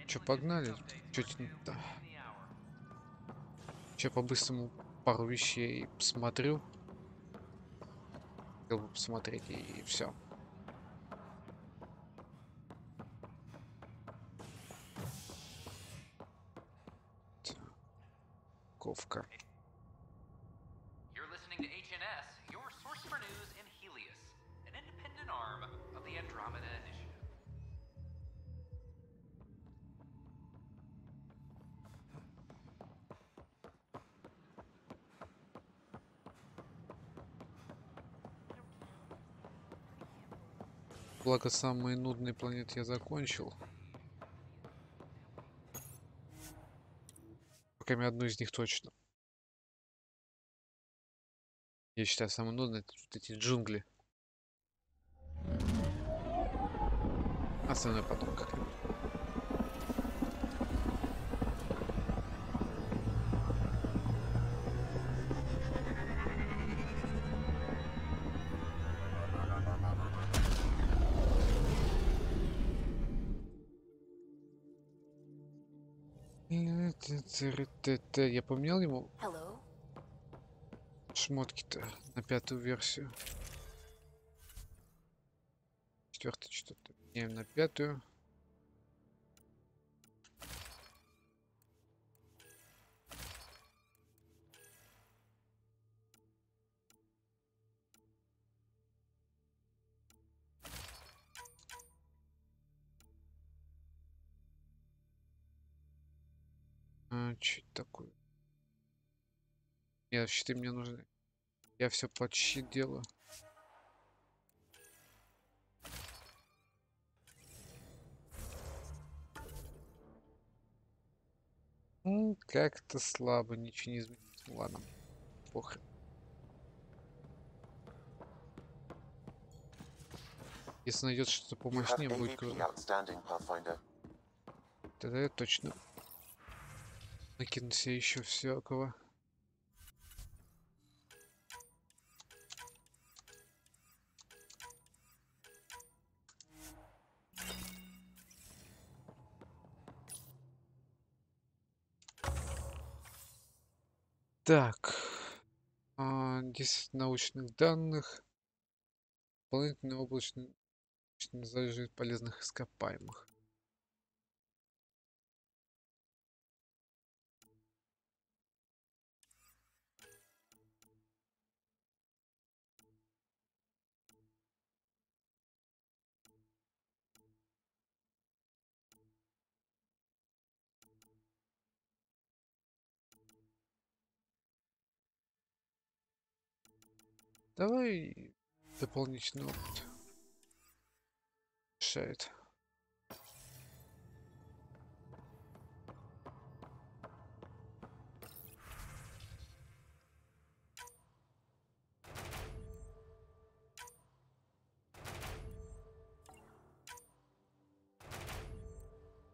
Че, погнали? Чуть Че по-быстрому пару вещей посмотрю. Хотел бы посмотреть и все. Ковка. You're listening to HNS, your source for news in Helios, an independent arm of the Andromeda Initiative. Благо, самые нудные планеты я закончил. Пока одну из них точно. Я считаю, самое нудное это вот эти джунгли. Остальное потом как-нибудь. Я поменял ему шмотки-то на 5-ю версию. 4-й что-то меняем на 5-ю. Что это такое? Нет, щиты мне нужны. Я все под щит делаю. Как-то слабо, ничего не изменится. Ну ладно, похрен. Если найдет что-то помощнее, будет круто. Тогда я точно накину себе еще всякого. Так, 10 научных данных. Дополнительные облачные залежи полезных ископаемых. Давай дополнительный опыт. Решает.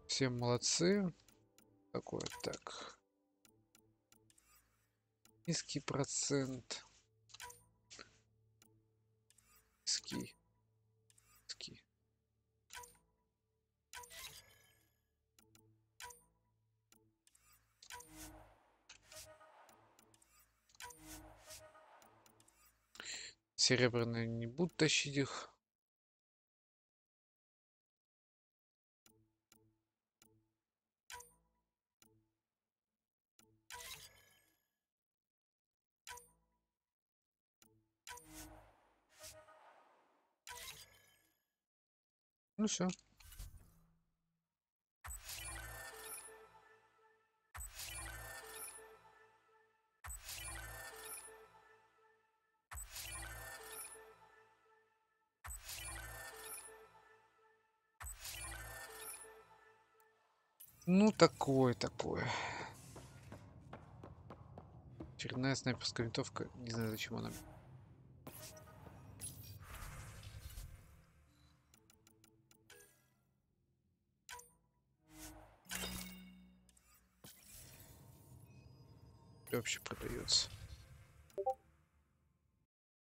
Все молодцы. Такое, так. Низкий процент. Низкий. Низкий. Серебряные не будут тащить их. Ну все. Ну такое. Очередная снайперская винтовка. Не знаю, зачем она. Вообще продается.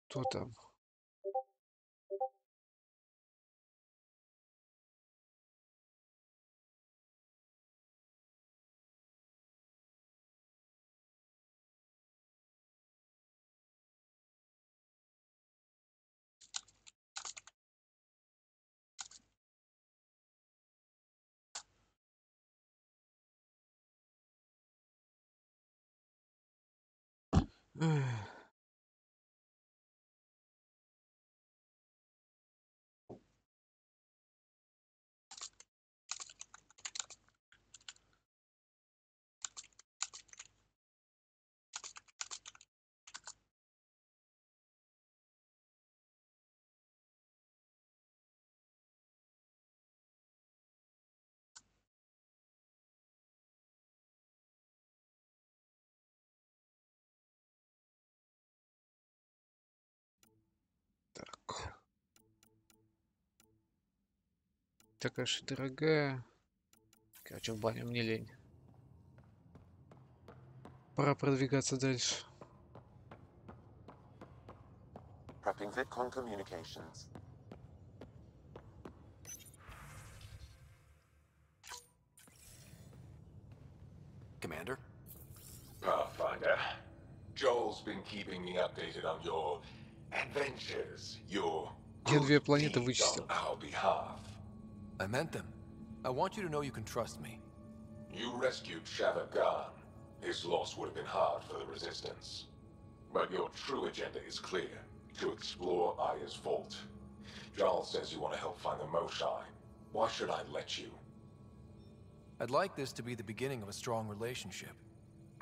Кто там? Так. Такая же дорогая. Короче, в баню мне лень. Пора продвигаться дальше. Prepping VidCon communications. Commander? Pathfinder, Joel's been keeping me updated on your adventures, your Я good 2 планеты deeds on вычистил. our behalf. I meant them. I want you to know you can trust me. You rescued Shavak Khan. His loss would have been hard for the Resistance. But your true agenda is clear, to explore Aya's vault. Joel says you want to help find the Moshai. Why should I let you? I'd like this to be the beginning of a strong relationship.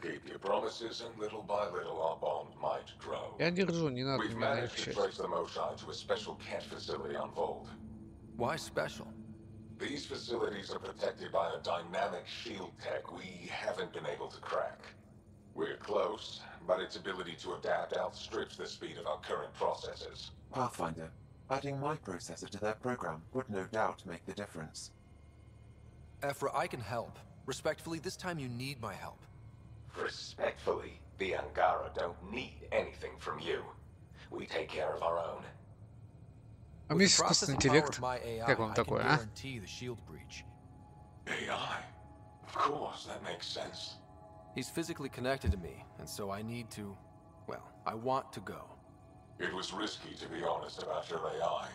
Keep your promises, and little by little our bond might grow. Я держу, не надо We've меня managed to наивчать. trace the Moshai to a special cat facility on Vold. Why special? These facilities are protected by a dynamic shield tech we haven't been able to crack. We're close, but its ability to adapt outstrips the speed of our current processors. Pathfinder, adding my processor to their program would no doubt make the difference. Ephra, I can help. Respectfully, this time you need my help. Respectfully, the Angara don't need anything from you. We take care of our own. А у With меня the есть искусственный processing power интеллект. of my AI, Как вам I can такое, а? guarantee the shield breach. AI? Of course, that makes sense. He's physically connected to me, and so I need to... well, I want to go. It was risky to be honest about your AI,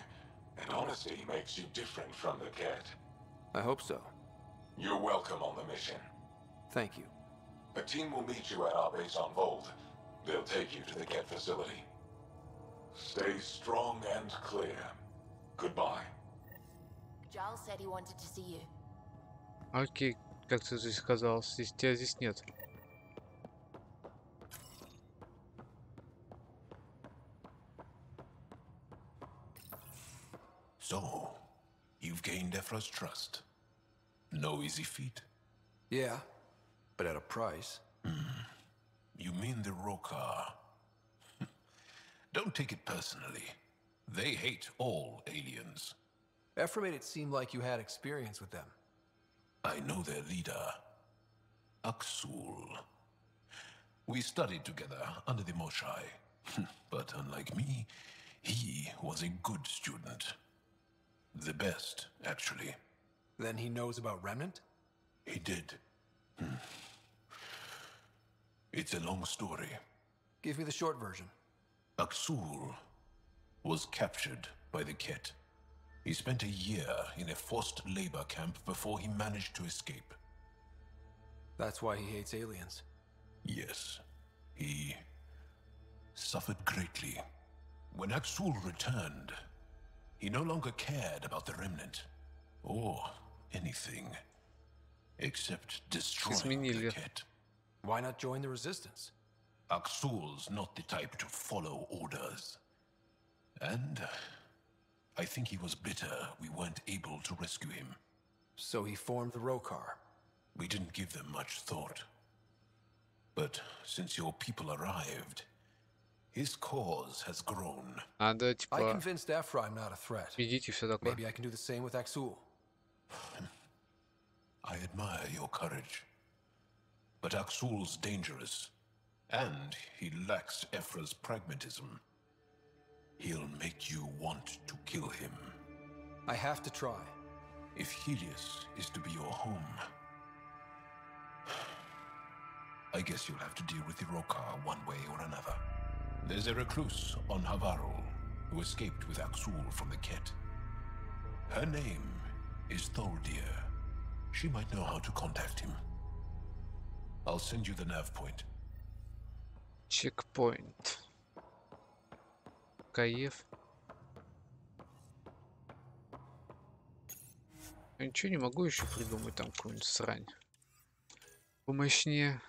and honesty makes you different from the cat. I hope so. You're welcome on the mission. Thank you. A team will meet you at our base on Vold. They'll take you to the cat facility. Stay strong and clear. Goodbye. Giles said he wanted to see you. Окей, как ты здесь оказалось? Здесь тебя здесь нет. So, you've gained Ephra's trust. No easy feat. Yeah, but at a price. You mean the Rokar? Don't take it personally. They hate all aliens. Ephra made it seem like you had experience with them. I know their leader, Aksul. We studied together under the Moshai. But unlike me, he was a good student. The best, actually. Then he knows about Remnant? He did. It's a long story. Give me the short version. Aksul was captured by the Ket. He spent a year in a forced labor camp before he managed to escape. That's why he hates aliens. Yes, he suffered greatly. When Aksul returned, he no longer cared about the Remnant, or anything, except destroying the Изменили. Ket. Why not join the Resistance? Aksul's not the type to follow orders. And I think he was bitter we weren't able to rescue him. So he formed the Rokar. We didn't give them much thought. But since your people arrived, his cause has grown. Надо, I типа, convinced Ephra I'm not a threat. видите, все такое. Maybe I can do the same with Aksul. I admire your courage. But Aksul's dangerous, and he lacks Ephra's pragmatism. He'll make you want to kill him. I have to try. If Helios is to be your home, I guess you'll have to deal with the Rokar one way or another. There's a recluse on Havarul who escaped with Aksul from the Ket. Her name is Tholdir. She might know how to contact him. I'll send you the nav point. Чекпоинт. Каев. Я ничего не могу еще придумать там какую-нибудь срань. Помощнее.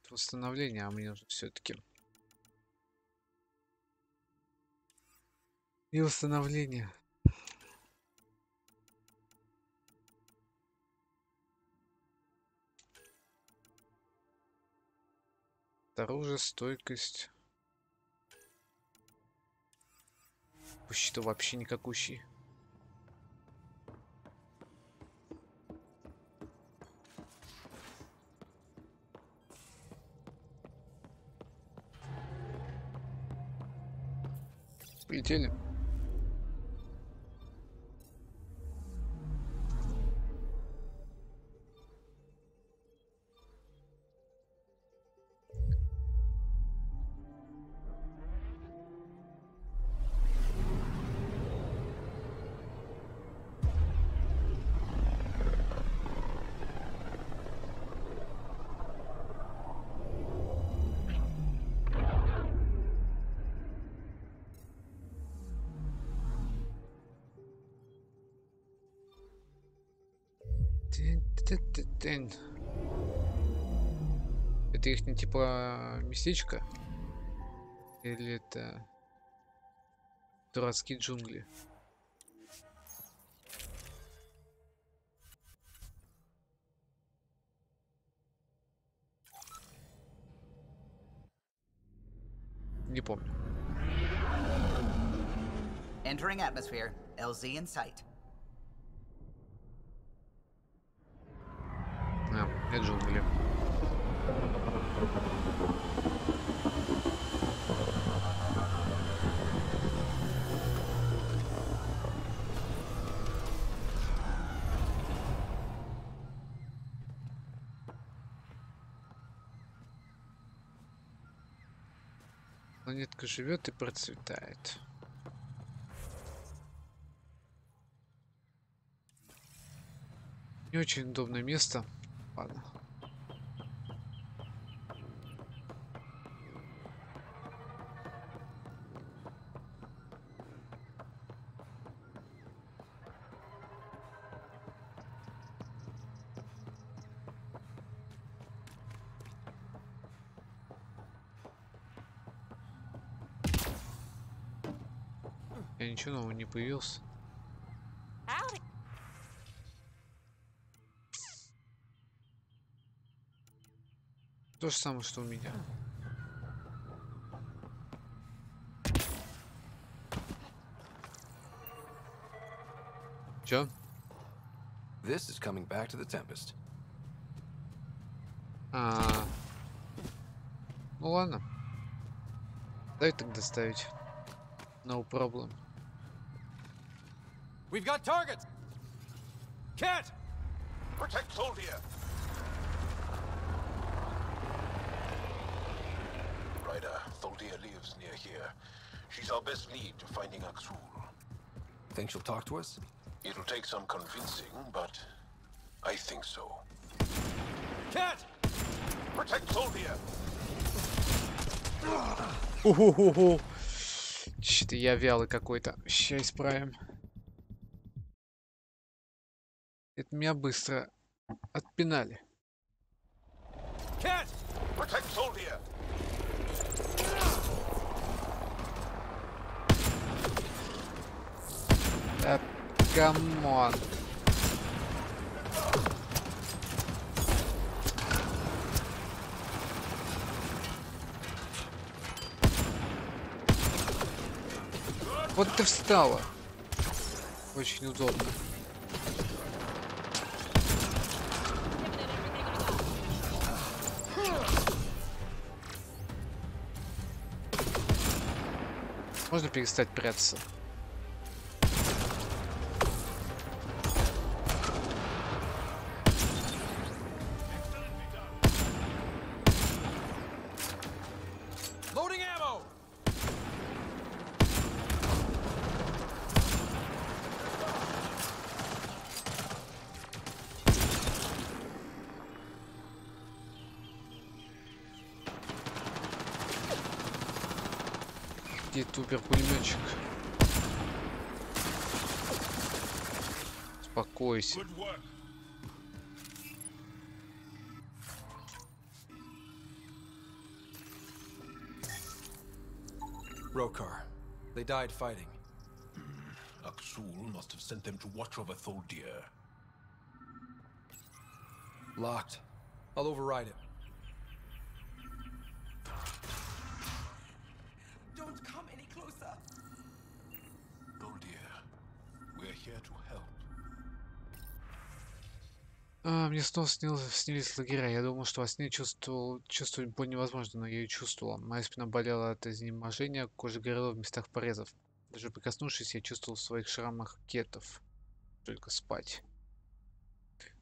Восстановление, а мне нужно все-таки. И восстановление. Оружие, стойкость. Почти вообще никакущий. Полетели. Это их не типа местечко? Или это дурацкие джунгли? Не помню. Entering atmosphere. LZ in sight. А, это джунгли. Планетка живет и процветает. Не очень удобное место. Ладно. Я ничего нового не появился. То же самое, что у меня. Чё? This is coming back to the Tempest. Ну ладно. Дай тогда ставить. No problem. We've got targets! Cat! Protect Soldia! Ryder, Tholdia lives near here. She's our best lead to finding Aksul. Think she'll talk to us? It'll take some convincing, but I think so. Cat! Protect Soldia! Ху-ху-ху-ху. Что-то я вялый какой-то. Ща исправим. Это меня быстро отпинали. Cat! Protect Soldia! Да, камон. Вот ты встала. Очень удобно. Можно перестать прятаться? Loading ammo! Где тубер-пулеметчик? Успокойся. Rokar. They died fighting. Aksul must have sent them to watch over Tholdir. Locked. I'll override it. Don't come any closer. Tholdir, we're here to help. Мне снова снились лагеря. Я думал, что во сне чувствовать боль невозможно, но я ее чувствовал. Моя спина болела от изнеможения, кожа горела в местах порезов. Даже прикоснувшись, я чувствовал в своих шрамах кетов. Только спать.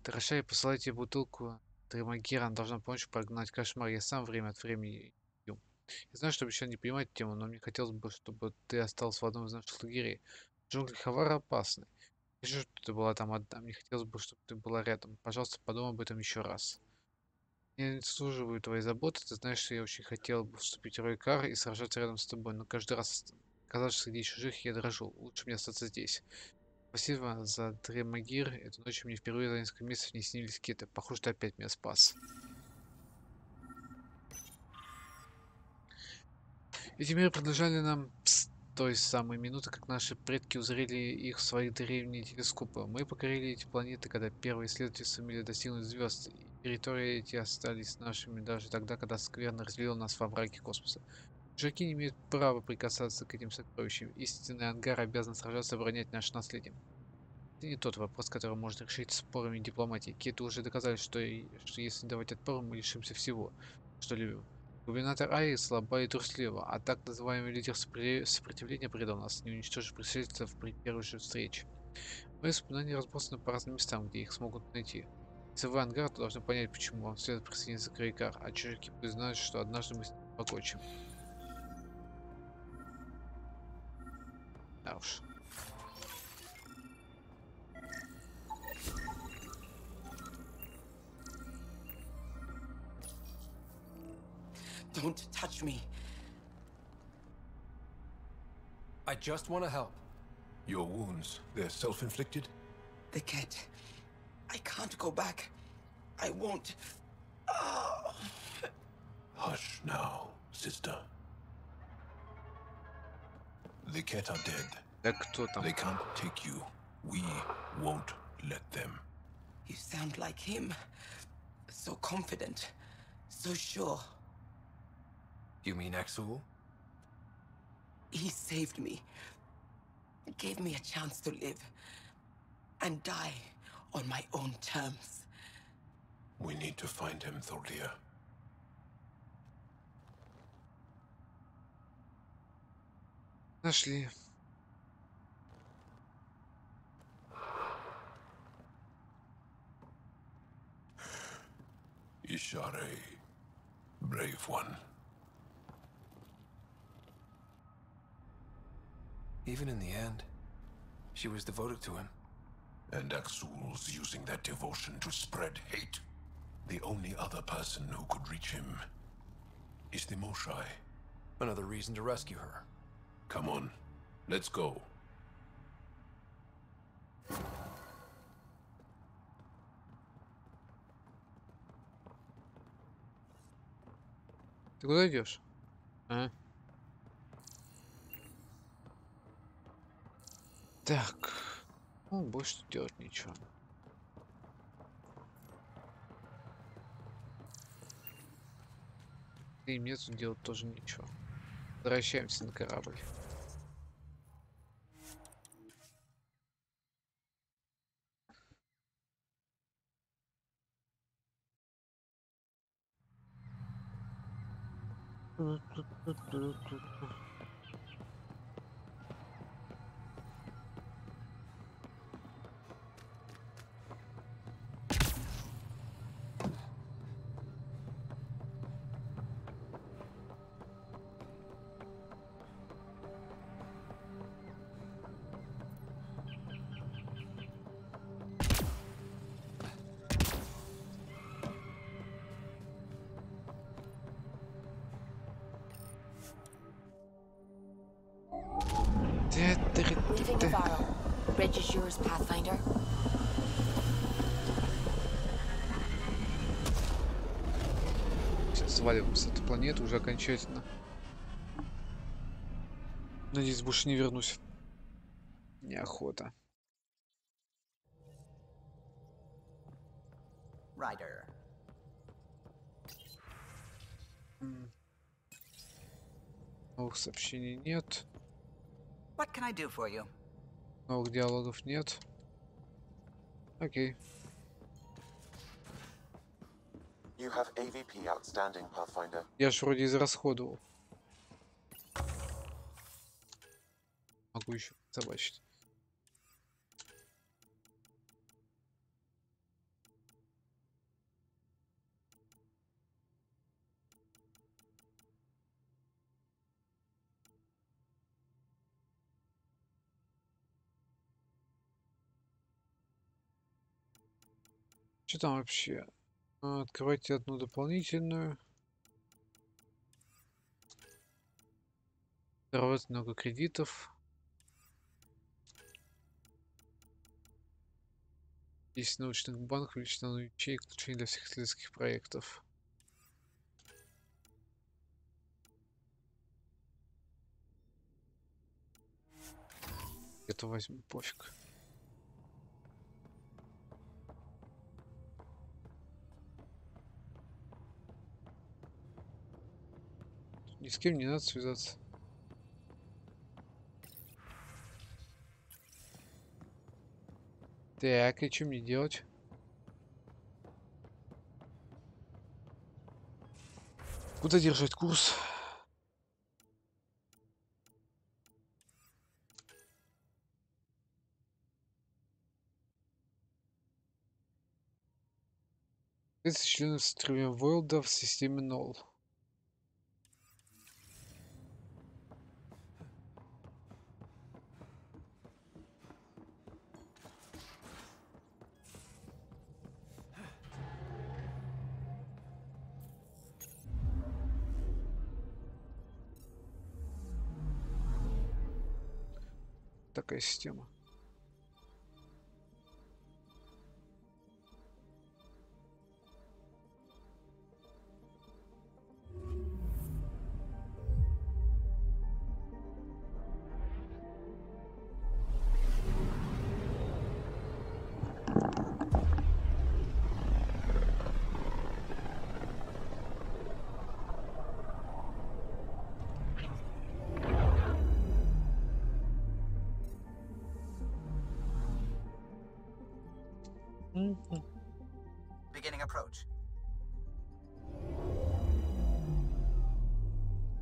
Тарашай, посылайте бутылку Тремагира, она должна помочь прогнать кошмар. Я сам время от времени пью. Я знаю, что обещал не принимать тему, но мне хотелось бы, чтобы ты остался в одном из наших лагерей. Джунгли Хавара опасны. Вижу, что ты была там одна. Мне хотелось бы, чтобы ты была рядом. Пожалуйста, подумай об этом еще раз. Я не заслуживаю твоей заботы. Ты знаешь, что я очень хотел бы вступить в Ройкар и сражаться рядом с тобой, но каждый раз, оказавшись среди чужих, я дрожу. Лучше мне остаться здесь. Спасибо за Дремагир. Эту ночь мне впервые за несколько месяцев не снились киты. Похоже, ты опять меня спас. Эти миры принадлежали нам с той самой минуты, как наши предки узрели их в свои древние телескопы. Мы покорили эти планеты, когда первые исследователи сумели достигнуть звезд. И территории эти остались нашими даже тогда, когда скверно разделил нас во враге космоса. Чужаки не имеют права прикасаться к этим сокровищам. Истинный ангар обязан сражаться и оборонять наше наследие. Это не тот вопрос, который можно решить спорами и дипломатией. Кеты уже доказали, что если не давать отпор, мы лишимся всего, что любим. Губернатор Айи слаба и труслива, а так называемый лидер сопротивления предал нас, не уничтожив пришельцев при первой же встрече. Мои воспоминания разбросаны по разным местам, где их смогут найти. Если вы ангар, то должны понять, почему вам следует присоединиться к Рейкар, а чужаки пусть знают, что однажды мы с ним покончим. Да уж. Don't touch me. I just want to help. Your wounds, they're self-inflicted? The cat. I can't go back. I won't. Oh. Hush now, sister. The cat are dead. Да кто там? They can't take you. We won't let them. You sound like him. So confident. So sure. You mean Axul? He saved me. Gave me a chance to live. And die on my own terms. We need to find him, Tholdir. Нашли. Ishare, brave one. Even in the end, she was devoted to him. And Axul's using that devotion to spread hate. The only other person who could reach him is the Moshai. Another reason to rescue her. Come on, let's go. Ты куда идешь? А? Так. Ну, больше тут делать ничего. И мне тут делать тоже ничего. Возвращаемся на корабль. bridge is yours, Pathfinder. Сейчас сваливаем с этой планеты уже окончательно. Надеюсь, больше не вернусь. Неохота. Ryder. Новых сообщений нет. What can I do for you? Новых диалогов нет. Окей. You have AVP outstanding, Pathfinder. Я ж вроде израсходовал. Могу еще собачить. Что там вообще? Открывайте одну дополнительную. Заработать много кредитов. 10 научных банков, личных ячеек, ключей для всех исследовательских проектов. Это возьму, пофиг. Ни с кем не надо связаться. Так, и что мне делать? Куда держать курс? Это членов Stream World в системе Null. Такая система. Beginning approach.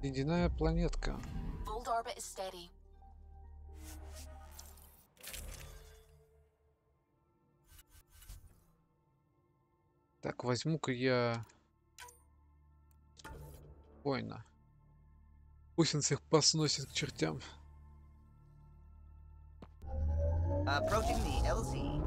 Ледяная планетка. Old orbit is steady. Так, возьму-ка я воина. Пусть он всех посносит к чертям. Approaching the LZ.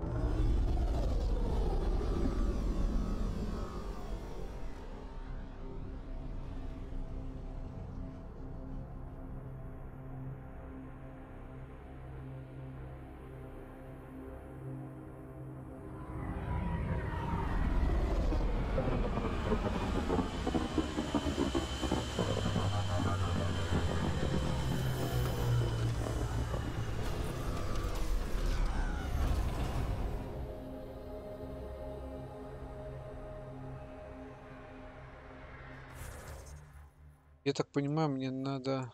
Я так понимаю, мне надо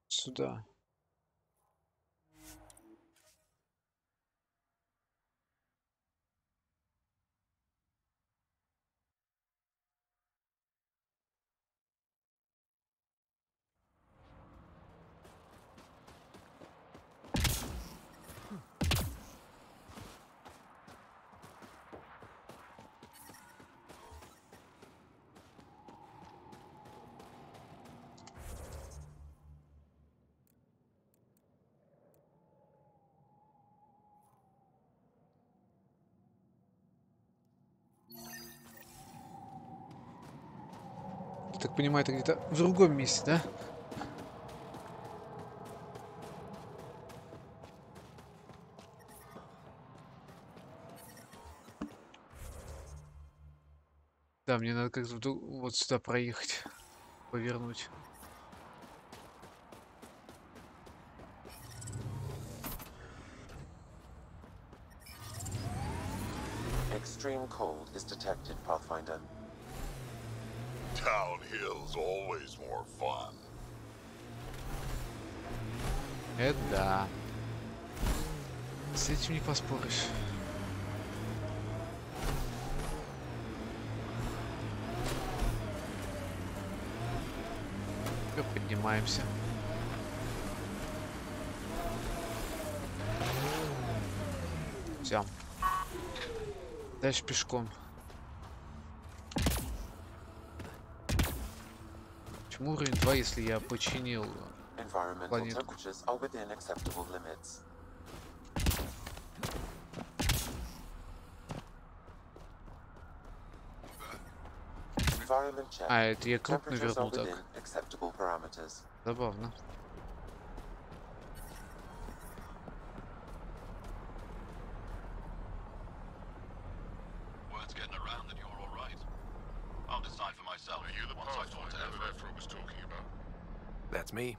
сюда. Я так понимаю, это где-то в другом месте, да? Да, мне надо как-то вот сюда проехать, повернуть. Extreme cold is detected, Pathfinder. Downhill's always more fun. Это да. С этим не поспоришь. Поднимаемся. Все. Дальше пешком. Почему уровень 2, если я починил Environmental планетку? temperatures are within acceptable limits. Environment check. А, это я круг Temperatures are навернул within так. acceptable parameters. Забавно. Word's getting around that you're all right. I'll decide for myself. Are you the Pathfinder that Ephraim was talking about? That's me.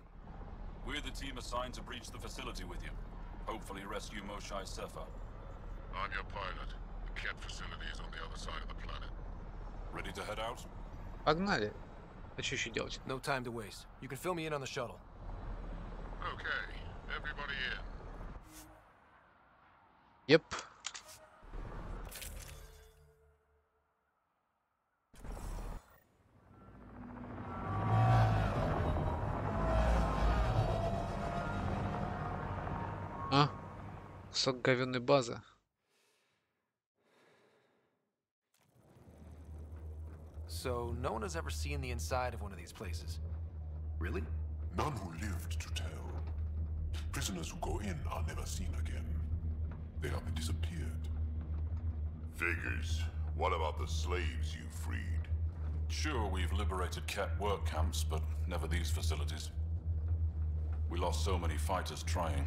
We're the team assigned to breach the facility with you. Hopefully rescue Moshae Sefa. I'm your pilot. The Ket facility is on the other side of the planet. Ready to head out? Погнали. А что еще делать? No time to waste. You can fill me in on the shuttle. Okay, everybody in. Еп. А? Кусок говенной базы. So, no one has ever seen the inside of one of these places. Really? None who lived to tell. Prisoners who go in are never seen again. They have disappeared. Figures. What about the slaves you freed? Sure, we've liberated Ket work camps, but never these facilities. We lost so many fighters trying.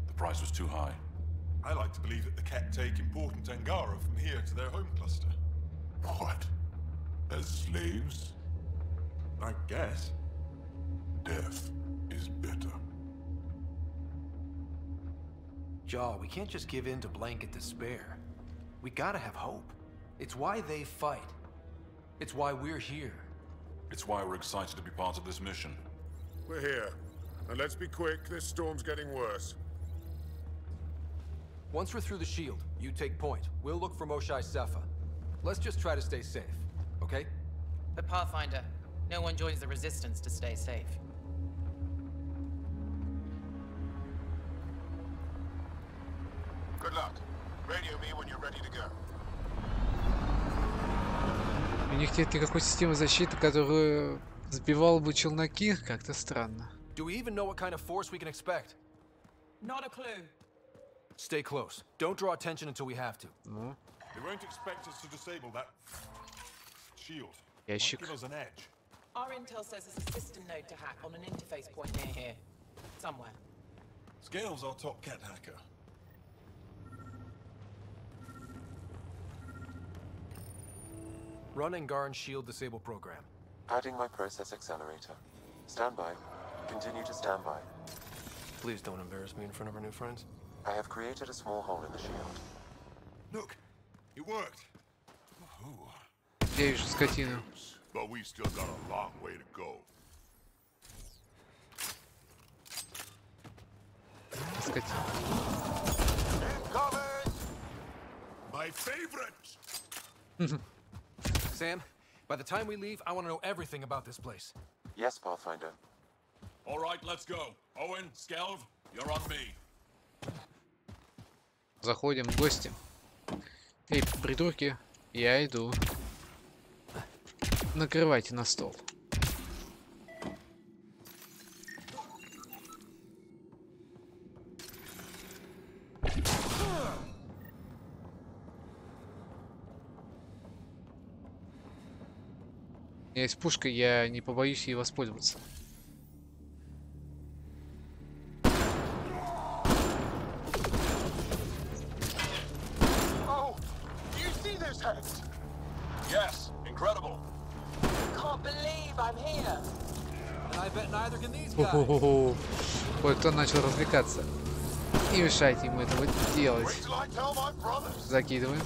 The price was too high. I like to believe that the Ket take important Angara from here to their home cluster. What? As slaves? I guess. Death is better. Jaw, we can't just give in to blanket despair. We gotta have hope. It's why they fight. It's why we're here. It's why we're excited to be part of this mission. We're here. And let's be quick, this storm's getting worse. Once we're through the shield, you take point. We'll look for Moshae Sefa. Let's just try to stay safe, okay? But Pathfinder, no one joins the Resistance to stay safe. Good luck. Radio me when you're ready to go. У них нет никакой системы защиты, которая сбивала бы челноки. Как-то странно. Do we even know what kind of force we can expect? Not a clue. Stay close. Don't draw attention until we have to. Ну, They won't expect us to disable that shield. ящик. Might give us an edge. Our intel says there's a system node to hack on an interface point near here. Somewhere. Scales our top Ket hacker. Run Angaran's shield disable program. Adding my process accelerator. Stand by. Continue to stand by. Please don't embarrass me in front of our new friends. I have created a small hole in the shield. Look, it worked. Я вижу скотину. But we still got a long way to go. Скотина. My favorite! Sam, by the time we leave, I want to know everything about this place. Yes, Pathfinder. All right, let's go. Owen, Skelv, you're on me. Заходим в гости. Эй, придурки, я иду. Накрывайте на стол. У меня есть пушка, я не побоюсь ей воспользоваться. Oh! Do you see this hex? Yes, bet neither can these guys. Хо-хо-хо-хо. Кое-кто начал развлекаться. Не мешайте ему этого делать. Wait till I tell my brothers. Закидываем.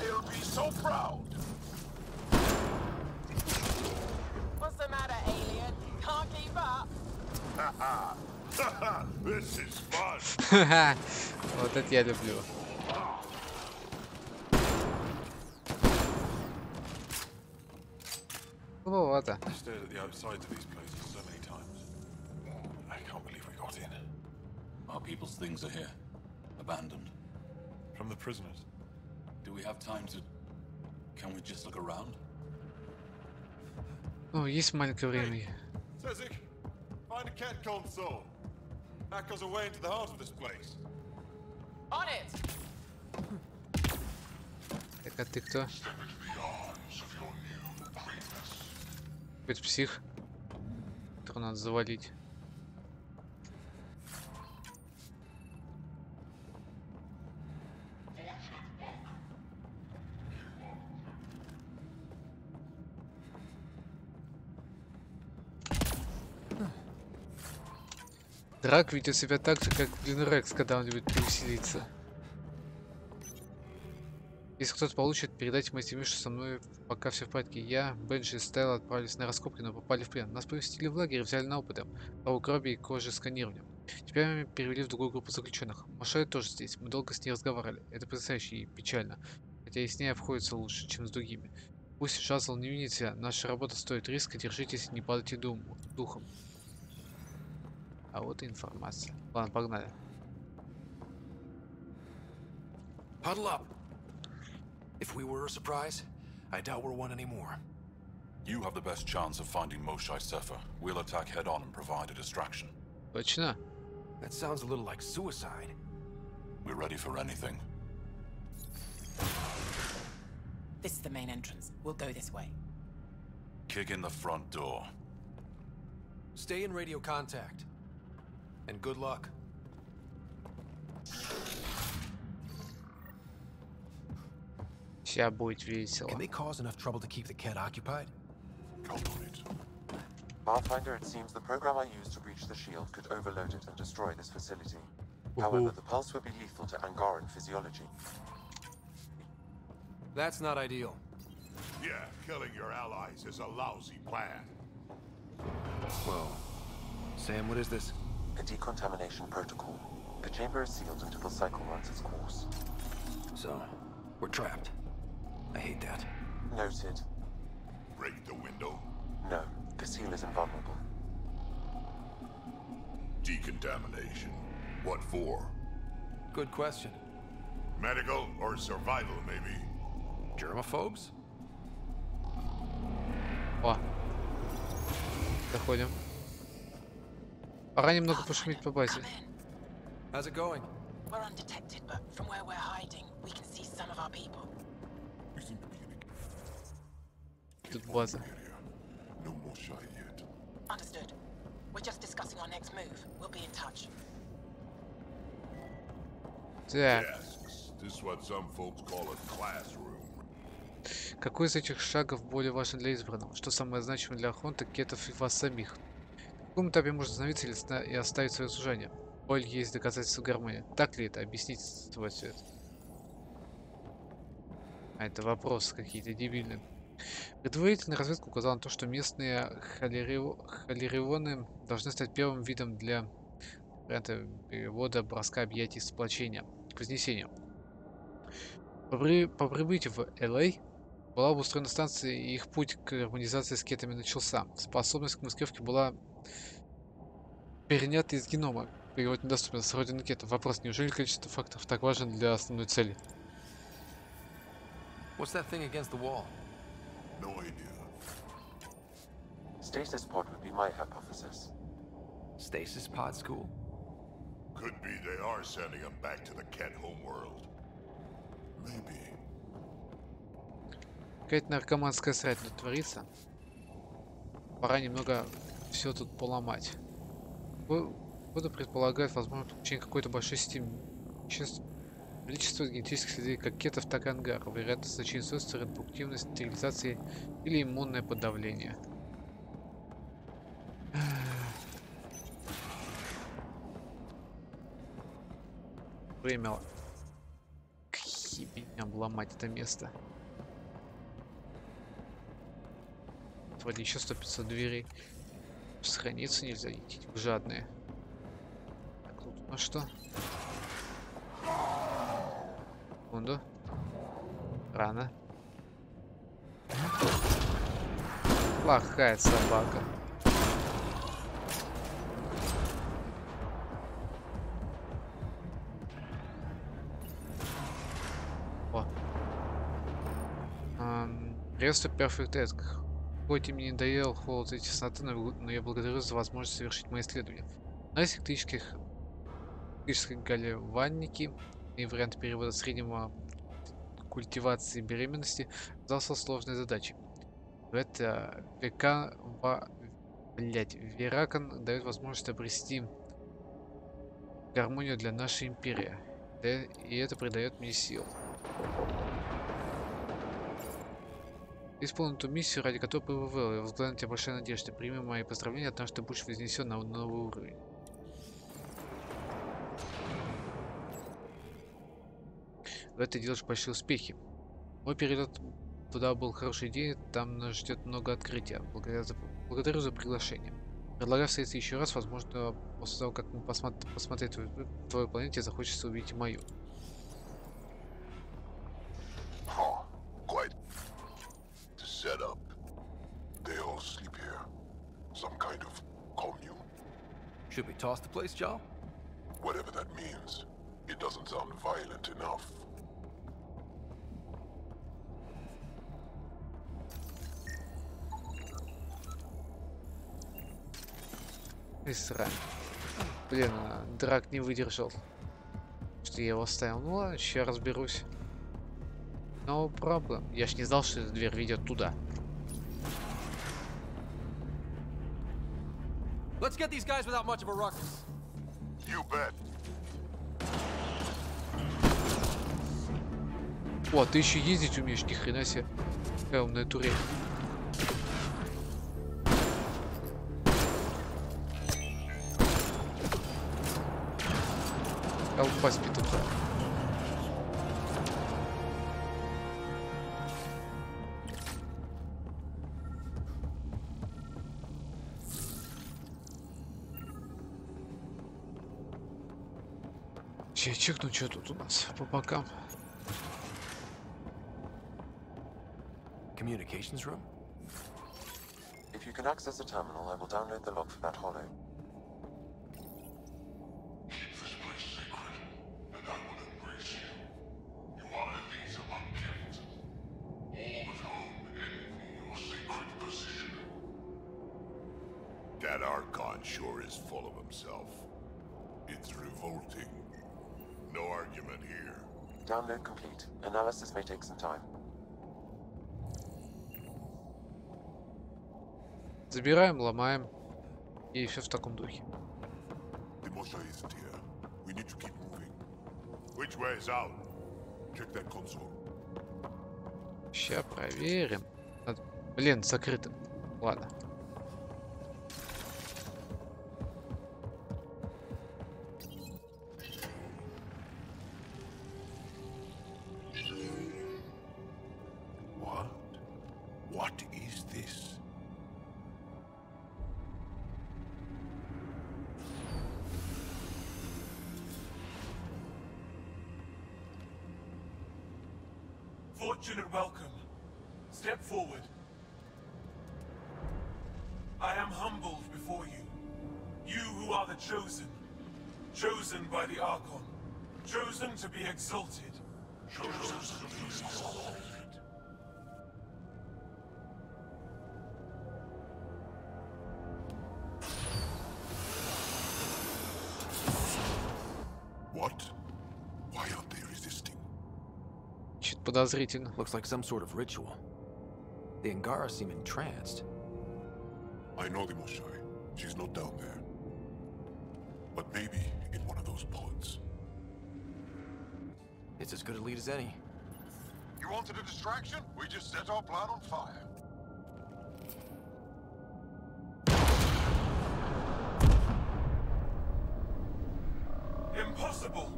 They'll be so proud. What's the matter, alien? Can't keep up? This is fun. Ха-ха. Вот это я люблю. Глуповато. I stared at the outsides of these places so many times. I can't believe we got in. Our people's things are here. Abandoned. From the prisoners. Do we have time to... Can we just look around? Ну, есть маленькое время. Sezik, find a cat console. That goes away into the heart of this place. On it! Так, а ты кто? Какой-то псих, которого надо завалить. Драк ведет себя так же, как блин Рекс, когда он любит повеселиться. Если кто-то получит, передайте моей семье, что со мной пока все в порядке. Я, Бенджи и Стайл отправились на раскопки, но попали в плен. Нас поместили в лагерь и взяли на опыты по крови и кожи сканированию. Теперь мы перевели в другую группу заключенных. Машай тоже здесь. Мы долго с ней разговаривали. Это потрясающе и печально. Хотя и с ней обходится лучше, чем с другими. Пусть Жазл не винит себя. Наша работа стоит риска. Держитесь, не падайте духом. А вот и информация. Ладно, погнали. Huddle up. If we were a surprise, I doubt we're one anymore. You have the best chance of finding Moshae Sefer. We'll attack head on and provide a distraction. Точно? That sounds a little like suicide. We're ready for anything. This is the main entrance. We'll go this way. Kick in the front door. Stay in radio contact. And good luck. Сейчас будет весело. Can they cause enough trouble to keep the cat occupied? Count on it. Pathfinder, it seems the program I used to breach the shield could overload it and destroy this facility. However, the pulse would be lethal to Angaran physiology. That's not ideal. Yeah, killing your allies is a lousy plan. Well, Sam, what is this? A decontamination protocol. The chamber is sealed until the cycle runs its course. So, we're trapped. I hate that. Noted. Break the window? No, the seal is invulnerable. Decontamination. What for? Good question. Medical or survival, maybe? Germaphobes? О, доходим. Пора немного пошуметь по базе. How's it going? We're undetected, but from where we're hiding, we can see some of our people. We seem to be in Тут база. no more shy yet. Understood. We're just discussing our next move. We'll be in touch. Так, Desks. This is what some folks call a classroom. какой из этих шагов более важен для избранного? Что самое значимое для охоты, кетов и вас самих? В каком этапе можно остановиться и оставить свое служение? Боль есть доказательство гармонии. Так ли это? Объясните свой ответ. А это вопросы какие-то дебильные. Предварительная разведка указала на то, что местные холерионы должны стать первым видом для варианта перевода броска объятий сплочения к вознесению. По прибытию в Л.А. была обустроена станция, и их путь к гармонизации с кетами начался. Способность к маскировке была перенята из генома. Перевод недоступен с родины кетов. Вопрос: неужели количество факторов так важен для основной цели? What's that thing against the wall? No idea. Stasis pod would be my hypothesis. Stasis pod school? Could be they are sending them back to the cat homeworld. Maybe. Какая-то наркоманская срать тут творится. Пора немного все тут поломать. Буду предполагать, возможно, подключение какой-то большой системы. Количество генетических следов как кетов, так и ангаров. Вероятность значения свойств, репродуктивность, стерилизации или иммунное подавление. Время к ебеням ломать это место. Вроде еще 100-500 дверей. Сохраниться нельзя, идти жадные. Так, тут у нас что? Секунду. Рано. Плохая собака. О. Приветствую, Perfect Egg. Хоть и мне не доел холод и тесноты, но я благодарю за возможность совершить мои исследования. На электрической гальваники и вариант перевода среднего культивации беременности оказался сложной задачей. Это Веракон дает возможность обрести гармонию для нашей империи. И это придает мне сил. Исполнил ту миссию, ради которой ПВВ. Я возглавляю тебе большая надежда. Прими мои поздравления, потому что ты будешь вознесен на новый уровень. В это делаешь большие успехи. Мой перелет туда был хороший день, там нас ждет много открытия. Благодарю за приглашение. Предлагаю встретиться еще раз, возможно, после того, как мы посмотреть твою планете, захочется увидеть и мою. Quite the setup. They all sleep here. Some kind of commune. Should we toss the place, Jarl? Whatever that means. It doesn't sound violent enough. И срань. Блин, драк не выдержал. Что я его оставил. Ну ладно, сейчас разберусь. No problem. Я ж не знал, что эта дверь ведет туда. Let's get these guys without much of a ruckus. You bet. О, ты еще ездить умеешь, ни хрена себе. Какая умная турель. Толпа спит тут. Чекну, что тут у нас по бокам. Communications room? If you can access the terminal, I will download the log for that hollow. Keep this place sacred, and I will embrace you. You are elite among kin. All at home envy your sacred position. That Archon sure is full of himself. It's revolting. No argument here. Download complete. Analysis may take some time. Забираем, ломаем. И все в таком духе. The Mosha isn't here. We need to keep moving. Which way is out? Check that console. Сейчас проверим. Блин, закрыто. Ладно. What is this? Fortunate welcome. Step forward. I am humbled before you. You who are the chosen. Chosen by the Archon. Chosen to be exalted. Chosen to be exalted. What? Why aren't they resisting? Чуть подозрительно. Looks like some sort of ritual. The Angara seem entranced. I know the Moshai. She's not down there. But maybe in one of those pods. It's as good a lead as any. You wanted a distraction? We just set our plan on fire. Impossible!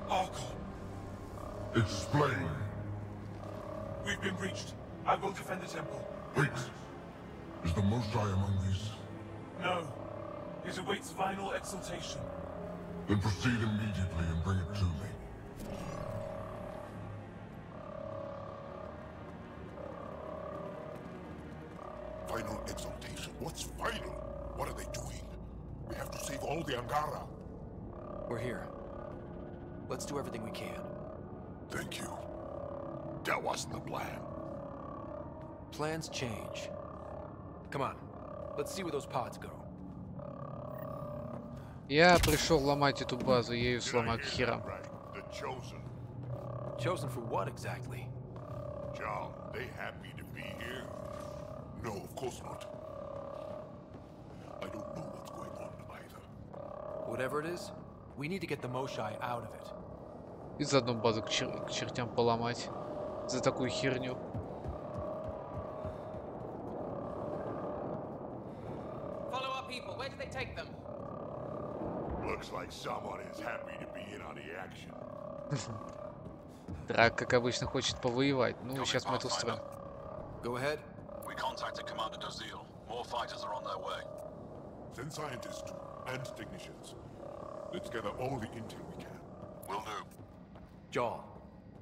Archon, Explain. we've been breached. I will defend the temple. Wait. Is the Mosai among these? No. It awaits final exaltation. Then proceed immediately and bring it to me. Final exaltation? What's final? What are they doing? We have to save all the Angara. We're here. Let's do everything we can. Thank you. That wasn't the plan. Plans change. Come on. Let's see where those pods go. Я пришел ломать эту базу, я ее сломаю к херам. The Chosen. Chosen for what exactly? John, they happy to be here? No, of course not. I don't know what's going on either. Whatever it is, we need to get the Moshai out of it. И заодно базу к чертям поломать. За такую херню. Follow our people. Where did they take them? Looks like someone is happy to be in on the action. Драк, как обычно, хочет повоевать. Ну, сейчас мы это устроим. Go ahead. We contacted Commander Dozil. More fighters are on their way. Send scientists and technicians. Let's gather all the intel we can. Will do. Jaw,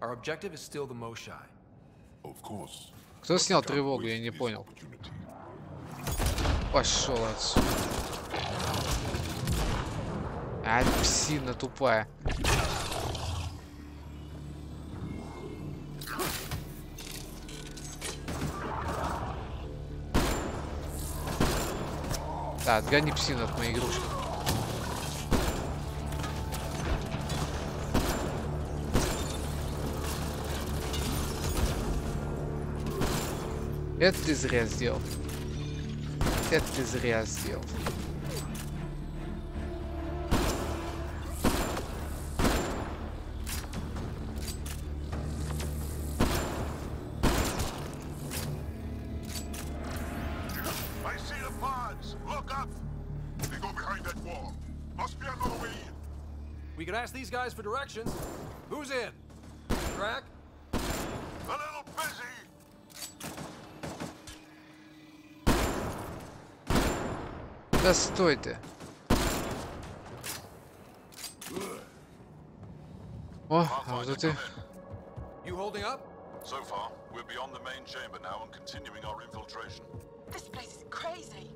our objective is still the Moshai. Of course. Кто снял тревогу, я не понял. Пошел отсюда. А, псина тупая. Да, отгони псину от моей игрушки. Это ты зря сделал. Это ты зря сделал. I see the pods. Look up. They go behind that wall. Must be another way in. We could ask these guys for directions. Who's in? Crack? A little busy. Да стой ты. О, а вот это... You holding up? So far, we're beyond the main chamber now and continuing our infiltration. This place is crazy.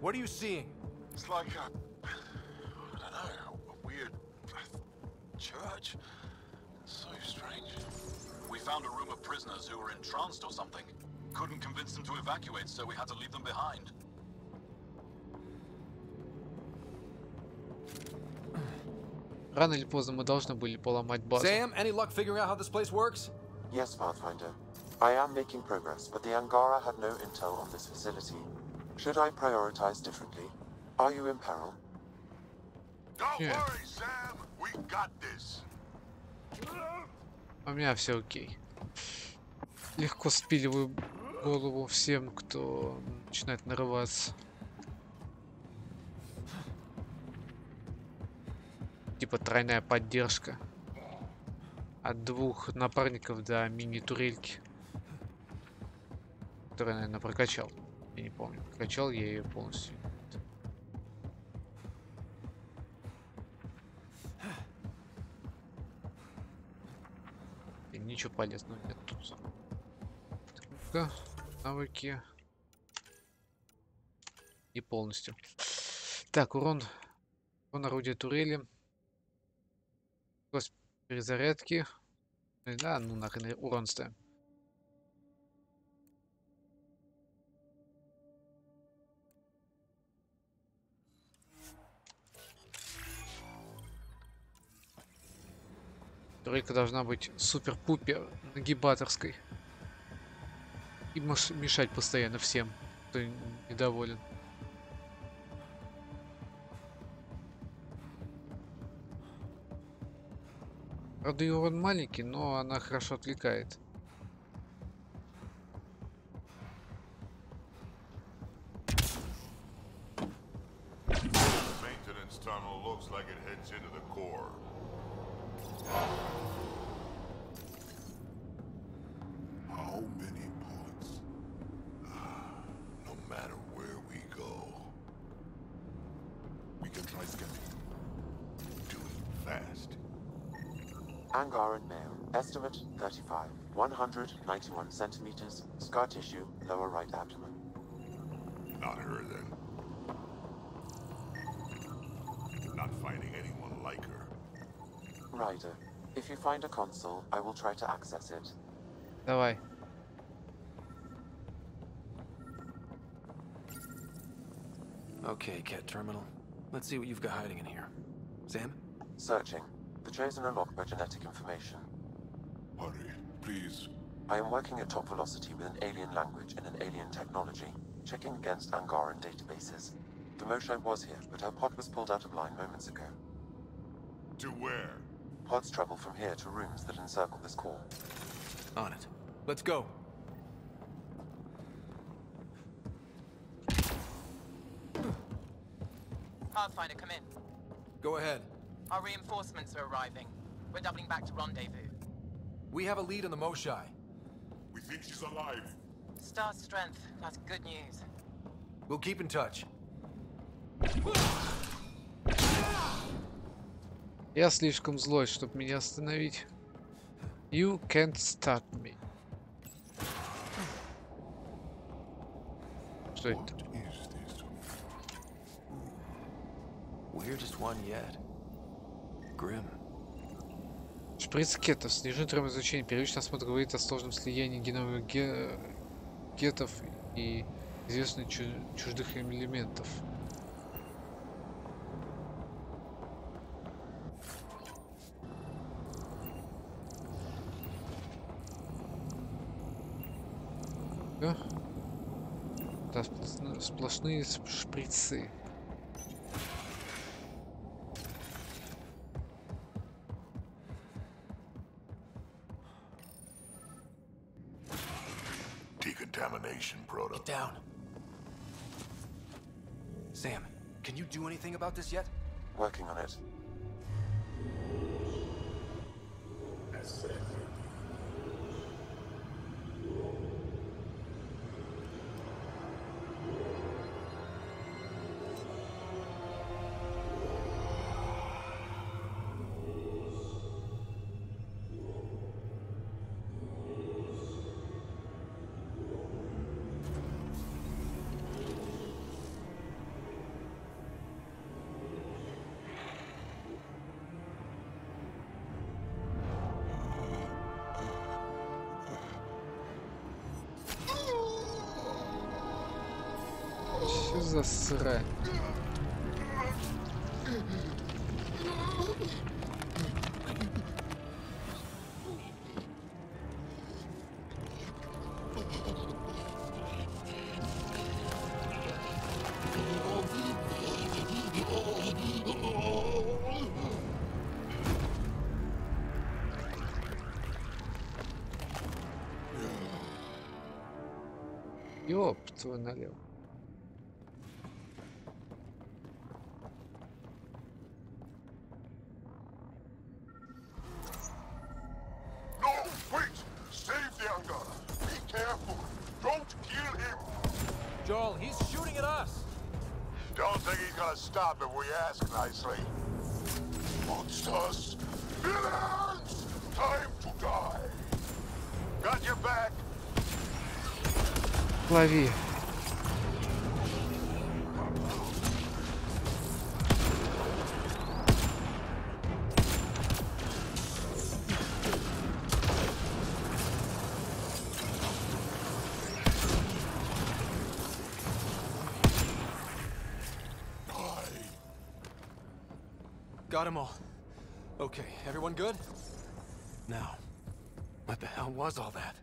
What are you seeing? It's like a... I don't know, a weird... church? So strange. We found a room of prisoners who were entranced or something. Couldn't convince them to evacuate, so we had to leave them behind. Рано или поздно мы должны были поломать базу. Sam, any luck figuring out how this place works? Yes, Pathfinder. I am making progress, but the Angara had no intel on this facility. Should I prioritize differently? Are you in peril? Don't worry, Sam. We got this. У меня все окей. Легко спиливаю голову всем, кто начинает нарываться. Типа тройная поддержка. От двух напарников до мини-турельки. Которую, наверное, прокачал. Я не помню, прокачал я ее полностью. И ничего полезного нет тут. Так, навыки. И полностью. Так, урон орудия турели. Скорость перезарядки. Да, ну нахрен урон ставим. Турелька должна быть супер-пупер нагибаторской. И мешать постоянно всем, кто недоволен. Правда, и урон маленький, но она хорошо отвлекает. tunnel looks like it heads into the core. How many pods? No matter where we go, we can try scanning. Do it fast. Angaran male. Estimate 35. 191 centimeters. Scar tissue, lower right abdomen. Not her, then. Not finding anyone like her. Ryder, if you find a console, I will try to access it. Давай. Okay, Cat Terminal. Let's see what you've got hiding in here. Sam? Searching. The Chosen are locked by genetic information. Hurry, please. I am working at top velocity with an alien language and an alien technology, checking against Angaran databases. The Moshae was here, but her pod was pulled out of line moments ago. To where? Pods travel from here to rooms that encircle this core. On it. Let's go. Pathfinder, come in. Go ahead. Our reinforcements are arriving. We're doubling back to rendezvous. We have a lead on the Moshae. We think she's alive. Star strength. That's good news. We'll keep in touch. Я слишком злой, чтобы меня остановить. You can't stop me. Что это? Weirdest one yet. Grim. Шприц кетов. Снижен требует изучения. Первичный осмотр говорит о сложном слиянии геновых гетов и известных чуждых им элементов. Да, сплошные шприцы. Decontamination proto. Get down. Sam, can you do anything about this yet? Working on it. Что за срань? Ёп твой налево. Joel, he's shooting at us! Don't think he's gonna stop if we ask nicely. Monsters! Villains! Time to die! Got your back! Лови. Got them all. Okay, everyone good? Now, what the hell was all that?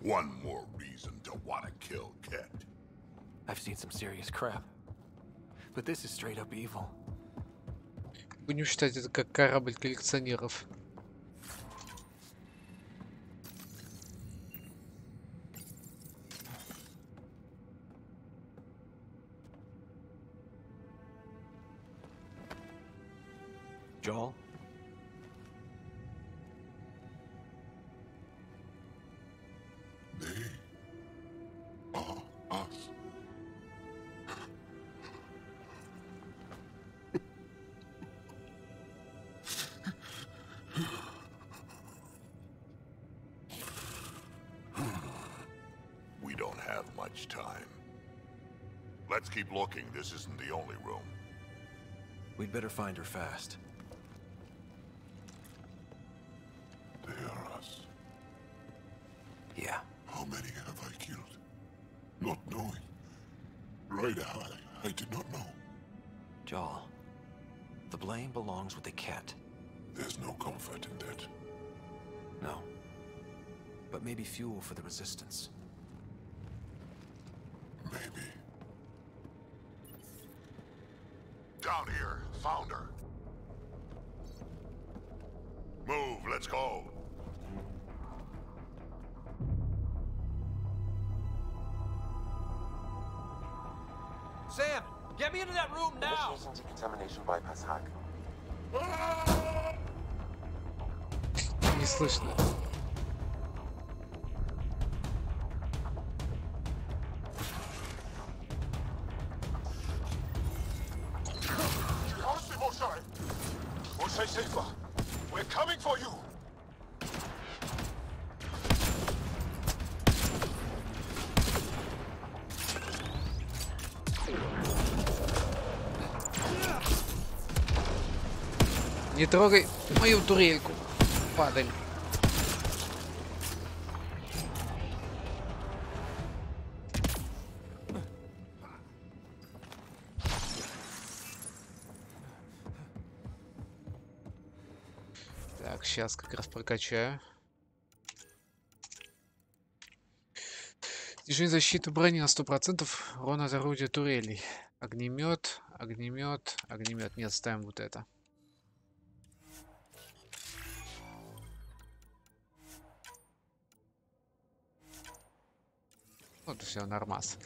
One more reason to want to kill Ket. I've seen some serious crap. But this is straight up evil. Будем считать это как корабль коллекционеров. Joel? They are us. We don't have much time. Let's keep looking. This isn't the only room. We'd better find her fast. They are us. Yeah. How many have I killed? Not knowing. Right, I did not know. Joel, the blame belongs with the cat. There's no comfort in that. No. But maybe fuel for the resistance. Maybe. Down here. Found her. Move. Let's go. Sam! Get me into that room now! Initiating decontamination bypass hack. Не слышно. Honestly, Mosai. Mosai safer. We're coming for you. Не трогай мою турельку, падаль. Так, сейчас как раз прокачаю. Снижение защиты брони на 100%, урон от орудия турелей. Огнемет, огнемет, огнемет. Нет, ставим вот это. Вот все, нормас.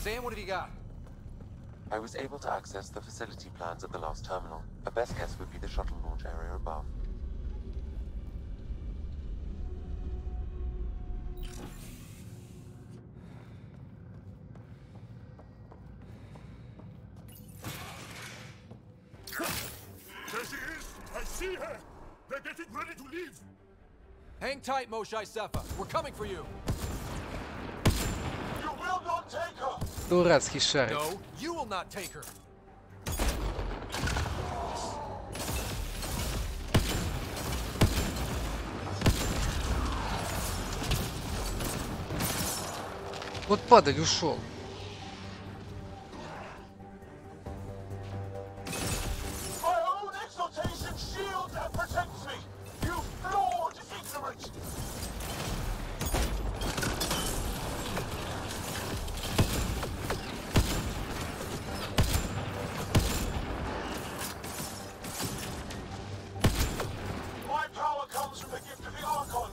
Sam, what have you got? I was able to access the facility plans at the last terminal. A best guess would be the shuttle launch area above. There she is! I see her! They're getting ready to leave! Hang tight, Moshae Sefa. We're coming for you. You will not take her! Дурацкий шарик. No, you will not take her. Вот падаль ушел. My own exaltation shields and protects me! You flawed ignorant! My power comes from the gift of the Archon.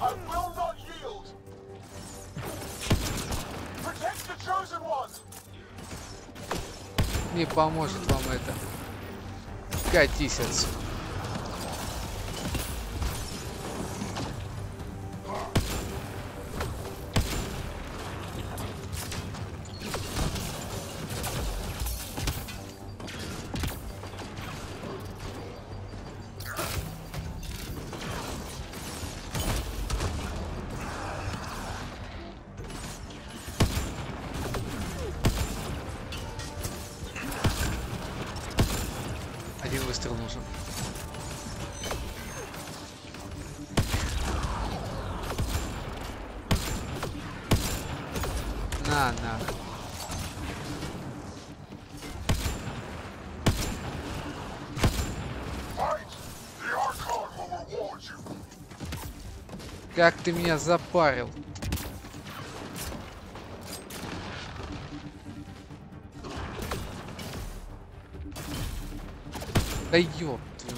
I will not yield. Protect the chosen one. Не поможет вам это. Катись отсюда. Один выстрел нужен. На. Как ты меня запарил. Да ёп твою.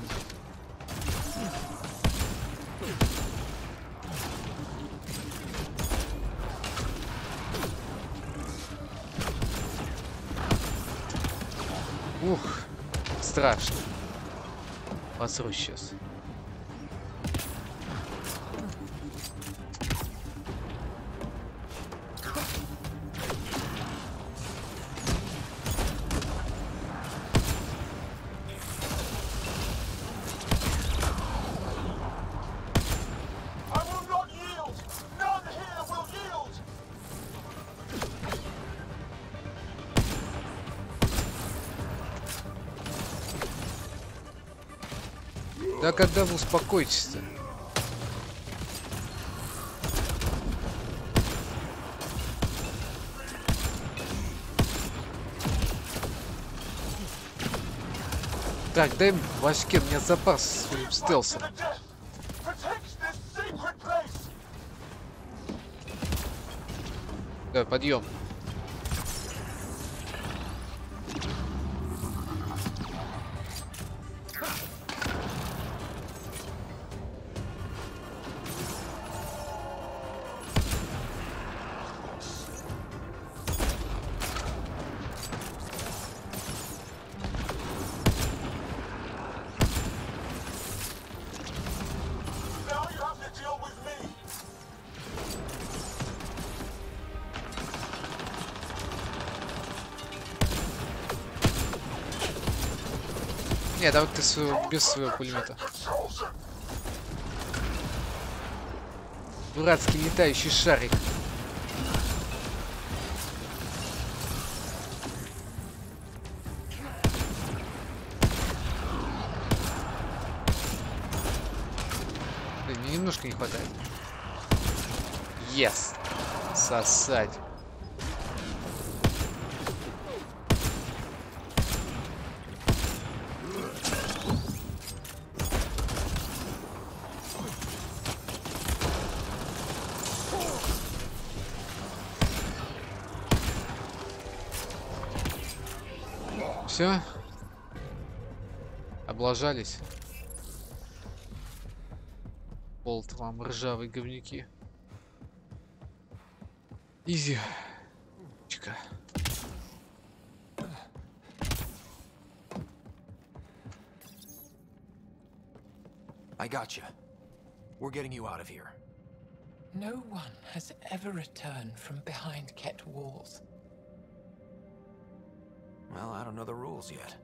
Ух, страшно. Посру сейчас. Да когда вы успокоитесь-то? Так, дай башке, у меня запас своим стелсом. Да, подъем. Не, давай ты без своего пулемета. Дурацкий летающий шарик. Да, мне немножко не хватает. Yes. Сосать. Все. Облажались. Болт вам, ржавые говнюки. Изи. Чика. I gotcha. We're getting you out of here. No one has ever returned from behind Ket walls. Well, I don't know the rules yet.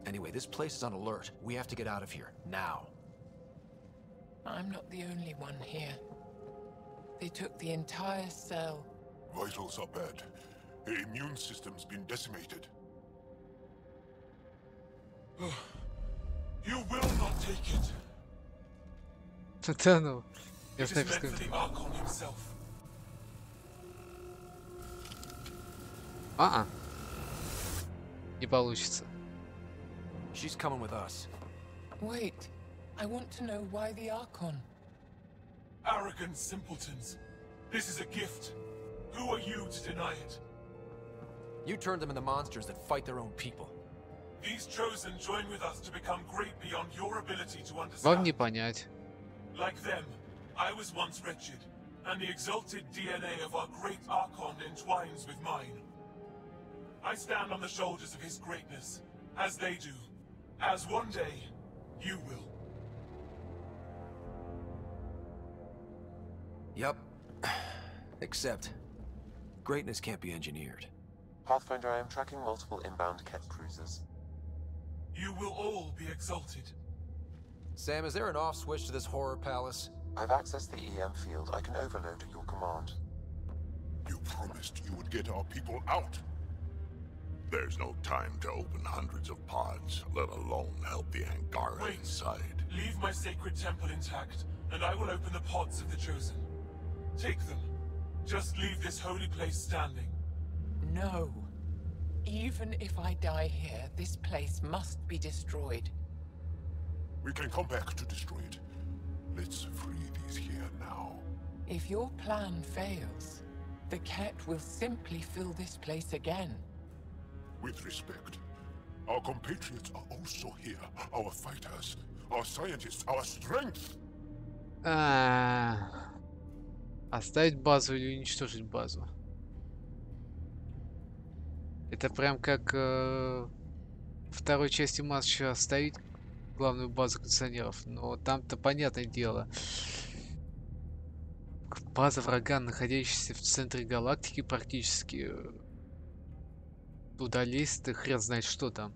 Anyway, this place is on alert. We have to get out of here, now. I'm not the only one here. They took the entire cell. Vitals are bad. The immune system's been decimated. You will not take it. Да ну. Я It is meant for the Archon himself. Не получится. She's coming with us. Wait, I want to know why the Archon. Arrogant simpletons. This is a gift. Who are you to deny it? You turned them into monsters that fight their own people. These chosen join with us to become great beyond your ability to Вам understand. не понять. Like them, I was once wretched, and the exalted DNA of our great Archon entwines with mine. I stand on the shoulders of his greatness, as they do, as one day, you will. Yup. Except, greatness can't be engineered. Pathfinder, I am tracking multiple inbound Ket cruisers. You will all be exalted. Sam, is there an off switch to this horror palace? I've accessed the EM field. I can overload at your command. You promised you would get our people out. There's no time to open hundreds of pods, let alone help the Angara Wait. inside. Leave my sacred temple intact, and I will open the pods of the Chosen. Take them. Just leave this holy place standing. No. Even if I die here, this place must be destroyed. We can come back to destroy it. Let's free these here now. If your plan fails, the Ket will simply fill this place again. With respect, Our compatriots are also here. Our fighters, our scientists, our strength. Оставить базу или уничтожить базу? Это прям как второй части матча оставить главную базу кондиционеров. Но там-то понятное дело. База врага, находящаяся в центре галактики практически. Туда лезть, ты хрен знает что там.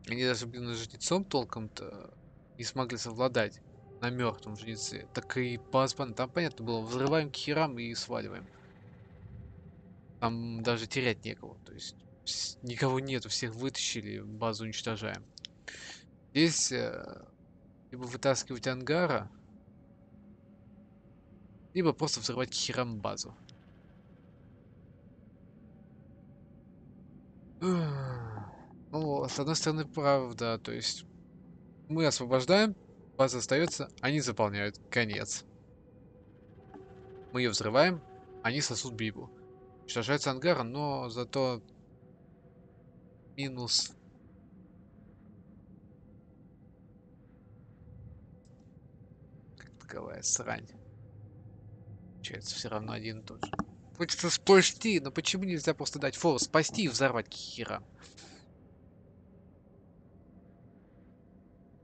Они даже, блин, жнецом толком-то не смогли совладать на мертвом жнеце. Так и паспан, там понятно было, взрываем к херам и сваливаем. Там даже терять некого. То есть никого нету, всех вытащили, базу уничтожаем. Здесь либо вытаскивать ангара, либо просто взрывать к херам базу. Ну, с одной стороны, правда, то есть мы освобождаем, база остается, они заполняют. Конец. Мы ее взрываем, они сосут бибу. Уничтожается ангар, но зато минус. Как таковая срань. Получается, все равно один и тот же. Хочется спасти, но почему нельзя просто дать фору, спасти и взорвать к херам?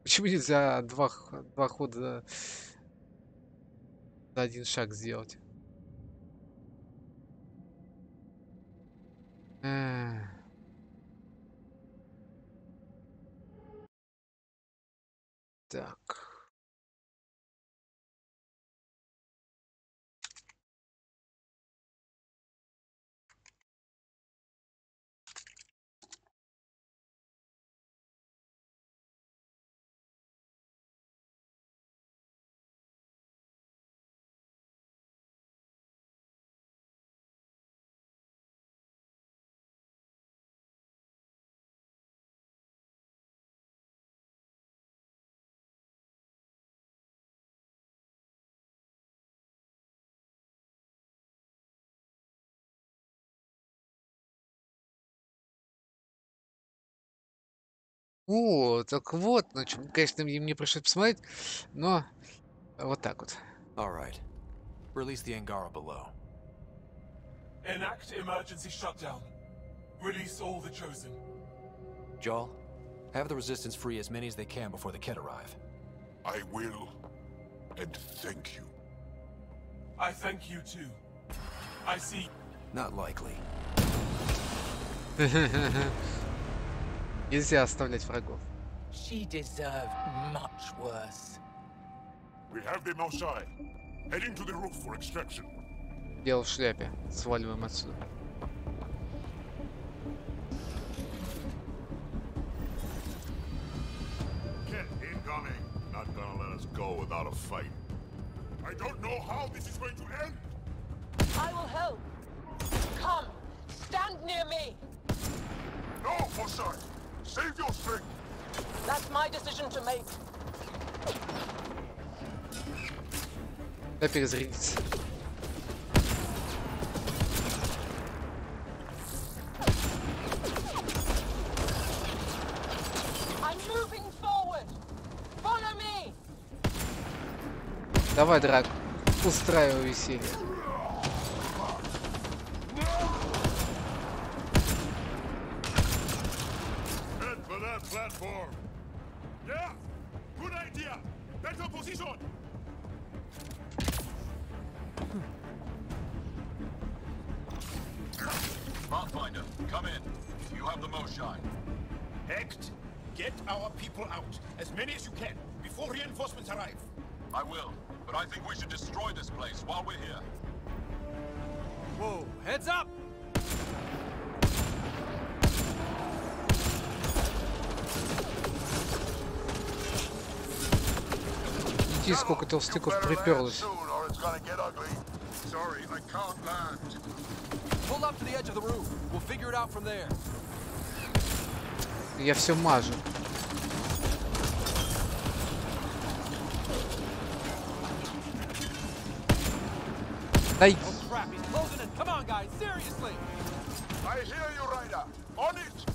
Почему нельзя два хода за один шаг сделать? Так. О, так вот, на чем, конечно, мне пришлось посмотреть, но вот так вот. All right. Release the Angara below. Enact emergency shutdown. Release all the chosen. Jarl, have the Resistance free as many as they can before the Kett arrive. I will. And thank you. I thank you too. I see. Not likely. Нельзя оставлять врагов. She deserved much worse. We have them outside. Heading to the roof for extraction. Дело в шляпе. Сваливаем отсюда. Kett incoming. Not gonna let us go without a fight. I don't know how this is going to end. I will help. Come, stand near me. No, Mossad. Save your strength. That's my decision to make. Да перезарядиться. I'm moving forward. Follow me. Давай, Драк, устраивай веселье. Head for that platform. Yeah, good idea. Better position. Pathfinder, come in. You have the most shine. Hecht, get our people out. As many as you can, before reinforcements arrive. I will, but I think we should destroy this place while we're here. Whoa, heads up! Иди, сколько толстяков приперлось. Sorry, I can't land. Pull up to the edge of the roof. We'll figure it out from there. Я все мажу. Дай. Oh crap, he's closing in. Come on, guys, seriously. I hear you, Ryder. On it!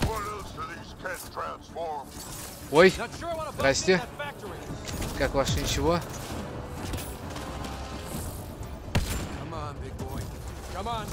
What else do these cats transform? Ой, здрасте. Как ваше ничего? Come on, big boy. Come on.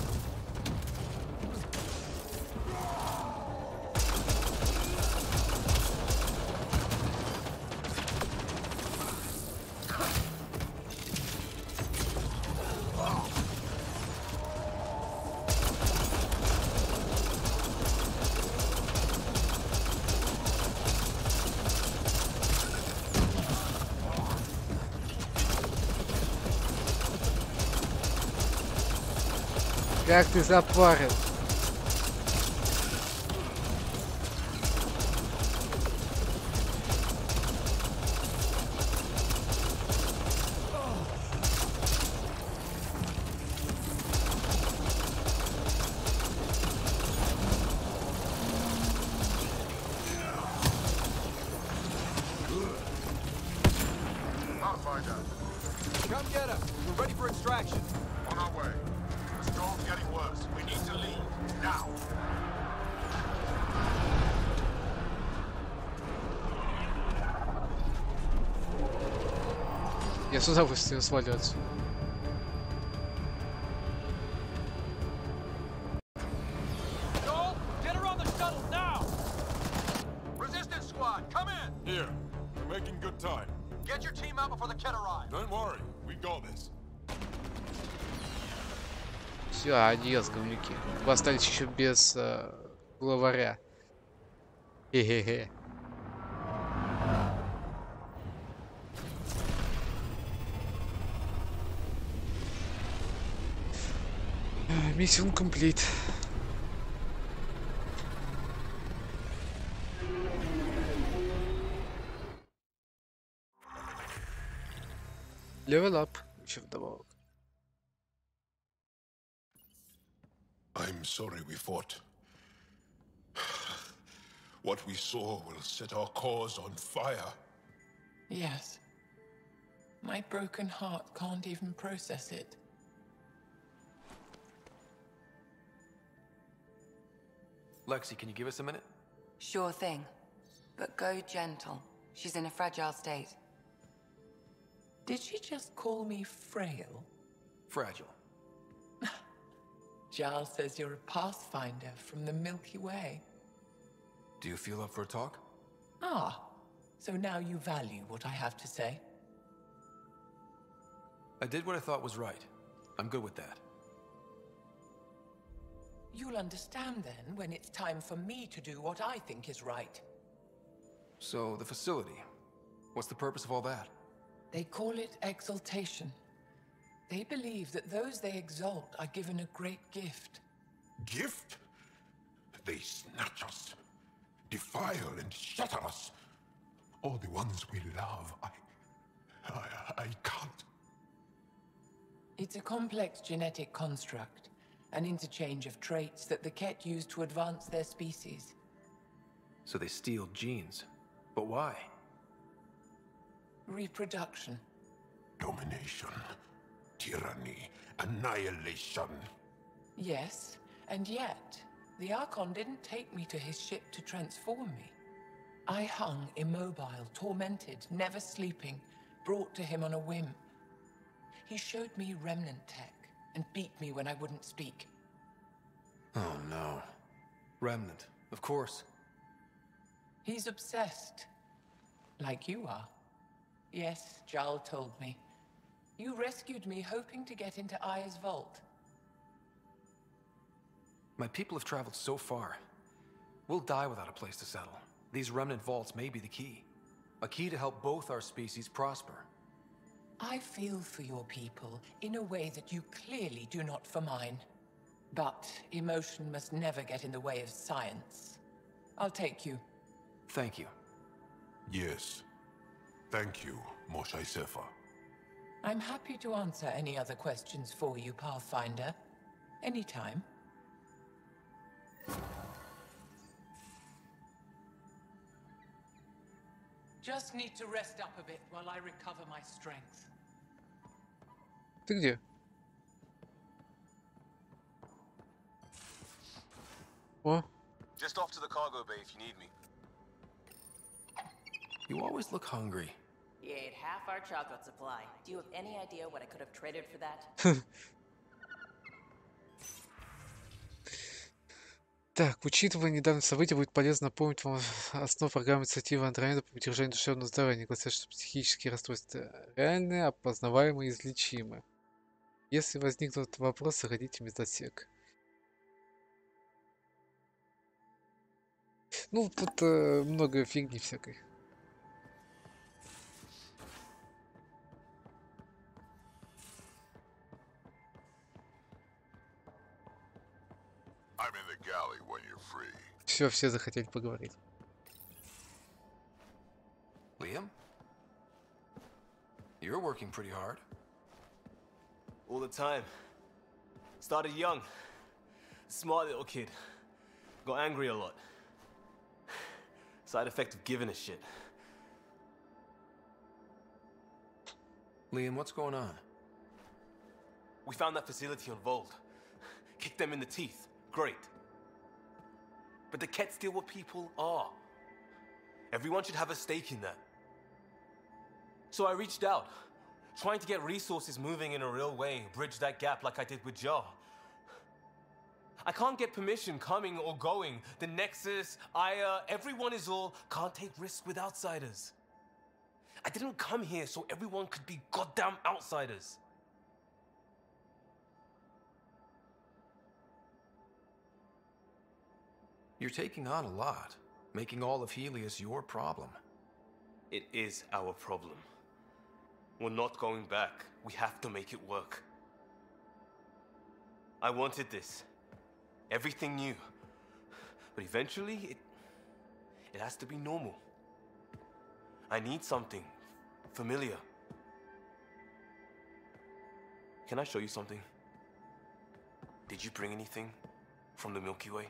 Как ты запарил? Come get us. We're ready for extraction. On our way. The storm's getting worse. We need to leave. Now. Я с удовольствием свалю отсюда. Joel, get her on the shuttle now! Resistance squad, come in! Here. We're making good time. Get your team out before the kid arrives. Don't worry. We got this. Все, адьос, говнюки. Вы остались еще без главаря. Хе-хе-хе. Mission complete. Level up. Еще вдобавок. I'm sorry we fought. What we saw will set our cause on fire. Yes. My broken heart can't even process it. Lexi, can you give us a minute? Sure thing. But go gentle. She's in a fragile state. Did she just call me frail? Fragile. Giles says you're a pathfinder from the Milky Way. Do you feel up for a talk? Ah, so now you value what I have to say. I did what I thought was right. I'm good with that. You'll understand then when it's time for me to do what I think is right. So, the facility. What's the purpose of all that? They call it exaltation. They believe that those they exalt are given a great gift. Gift? They snatch us, defile and shatter us. All the ones we love. I can't. It's a complex genetic construct, an interchange of traits that the Ket use to advance their species. So they steal genes. But why? Reproduction. Domination, tyranny, annihilation. Yes, and yet, the Archon didn't take me to his ship to transform me. I hung immobile, tormented, never sleeping, brought to him on a whim. He showed me remnant tech and beat me when I wouldn't speak. Oh no. Remnant, of course. He's obsessed. Like you are. Yes, Jarl told me. You rescued me hoping to get into Aya's vault. My people have traveled so far. We'll die without a place to settle. These remnant vaults may be the key. A key to help both our species prosper. I feel for your people in a way that you clearly do not for mine. But emotion must never get in the way of science. I'll take you. Thank you. Yes. Thank you, Moshae Sefa. I'm happy to answer any other questions for you, Pathfinder. Anytime. Just need to rest up a bit while I recover my strength. Ты где? О, Just off to the cargo bay if you need me. You always look hungry. He ate half our chocolate supply. Do you have any idea what I could have traded for that? Так, учитывая недавние события, будет полезно напомнить вам основу программы инициативы Андромеда по поддержанию душевного здоровья. Они гласят, что психические расстройства реальны, опознаваемы и излечимы. Если возникнут вопросы, заходите в медотсек. Ну, тут много фигни всякой. I'm in the galley when you're free. Все захотели поговорить. Liam? You're working pretty hard. All the time. Started young. Smart little kid. Got angry a lot. Side effect of giving a shit. Liam, what's going on? We found that facility on Vold. Kicked them in the teeth. Great. But the Kett steal what people are. Everyone should have a stake in that. So I reached out, trying to get resources moving in a real way, bridge that gap like I did with Jar. I can't get permission coming or going. The Nexus, Aya, everyone is all can't take risks with outsiders. I didn't come here so everyone could be goddamn outsiders. You're taking on a lot, making all of Helios your problem. It is our problem. We're not going back. We have to make it work. I wanted this. Everything new. But eventually, it has to be normal. I need something familiar. Can I show you something? Did you bring anything from the Milky Way?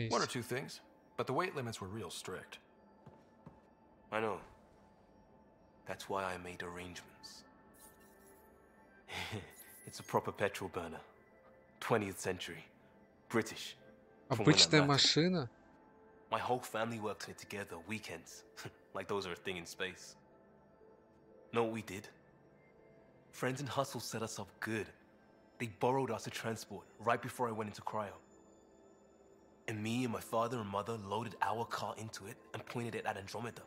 One or two things, but the weight limits were real strict. I know. That's why I made arrangements. It's a proper petrol burner. 20th century. British. Обычная машина? My whole family worked on it together, weekends. Like those are a thing in space. Know what we did? Friends and Hustle set us up good. They borrowed us a transport right before I went into cryo. And me and my father and mother loaded our car into it and pointed it at Andromeda.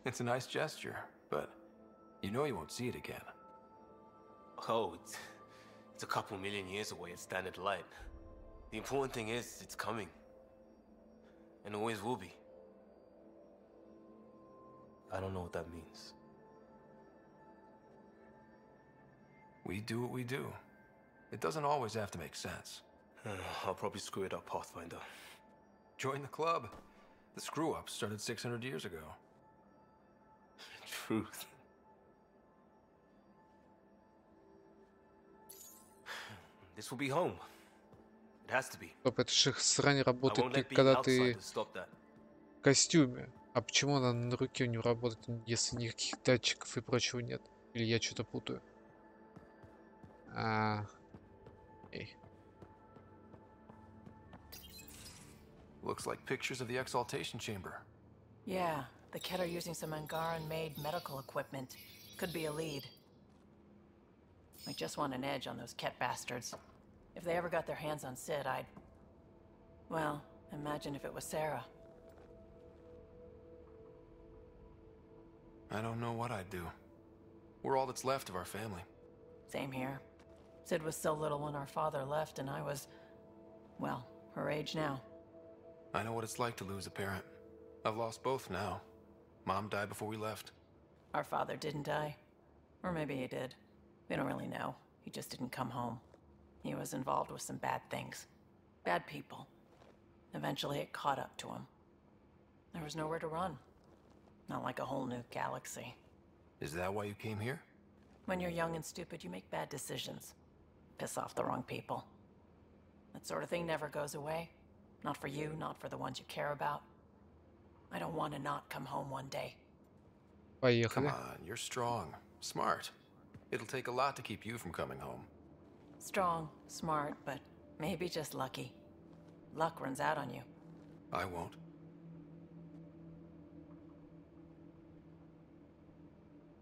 It's a nice gesture, but you know you won't see it again. Oh, it's a couple million years away at standard light. The important thing is, it's coming. And always will be. I don't know what that means. We do what we do. It doesn't always have to make sense. I'll probably screw it up, Pathfinder. Join the club. The screw-up started 600 years ago. Truth. This will be home. It has to be. Стоп, это же срань работает только когда ты в костюме. А почему она на руке у него работает, если никаких датчиков и прочего нет? Или я что-то путаю? Looks like pictures of the exaltation chamber. Yeah, the Kett are using some Angaran-made medical equipment. Could be a lead. I just want an edge on those Kett bastards. If they ever got their hands on Sid, I'd... Well, imagine if it was Sarah. I don't know what I'd do. We're all that's left of our family. Same here. Sid was so little when our father left, and I was... well, her age now. I know what it's like to lose a parent. I've lost both now. Mom died before we left. Our father didn't die. Or maybe he did. We don't really know. He just didn't come home. He was involved with some bad things. Bad people. Eventually it caught up to him. There was nowhere to run. Not like a whole new galaxy. Is that why you came here? When you're young and stupid, you make bad decisions. Piss off the wrong people. That sort of thing never goes away. Not for you, not for the ones you care about. I don't want to not come home one day. Поехали. Come on, you're strong, smart. It'll take a lot to keep you from coming home. Strong, smart, but maybe just lucky. Luck runs out on you. I won't.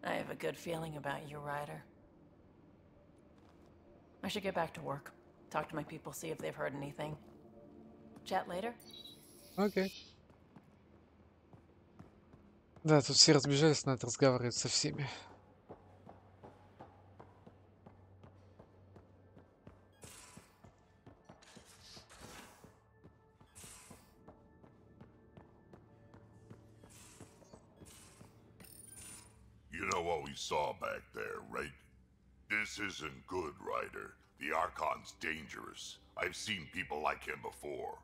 I have a good feeling about you, Ryder. I should get back to work. Talk to my people, see if they've heard anything. Chat later? Окей. Да, тут все разбежались, надо разговаривать со всеми. You know what we saw back there, right? This isn't good, Ryder. The Archon's dangerous. I've seen people like him before.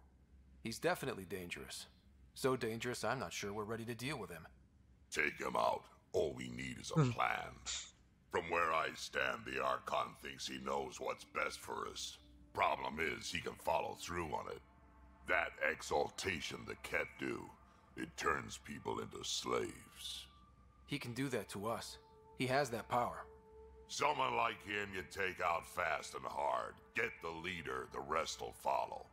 He's definitely dangerous. So dangerous, I'm not sure we're ready to deal with him. Take him out. All we need is a plan. From where I stand, the Archon thinks he knows what's best for us. Problem is, he can follow through on it. That exaltation the Ket do, it turns people into slaves. He can do that to us. He has that power. Someone like him you take out fast and hard. Get the leader, the rest will follow.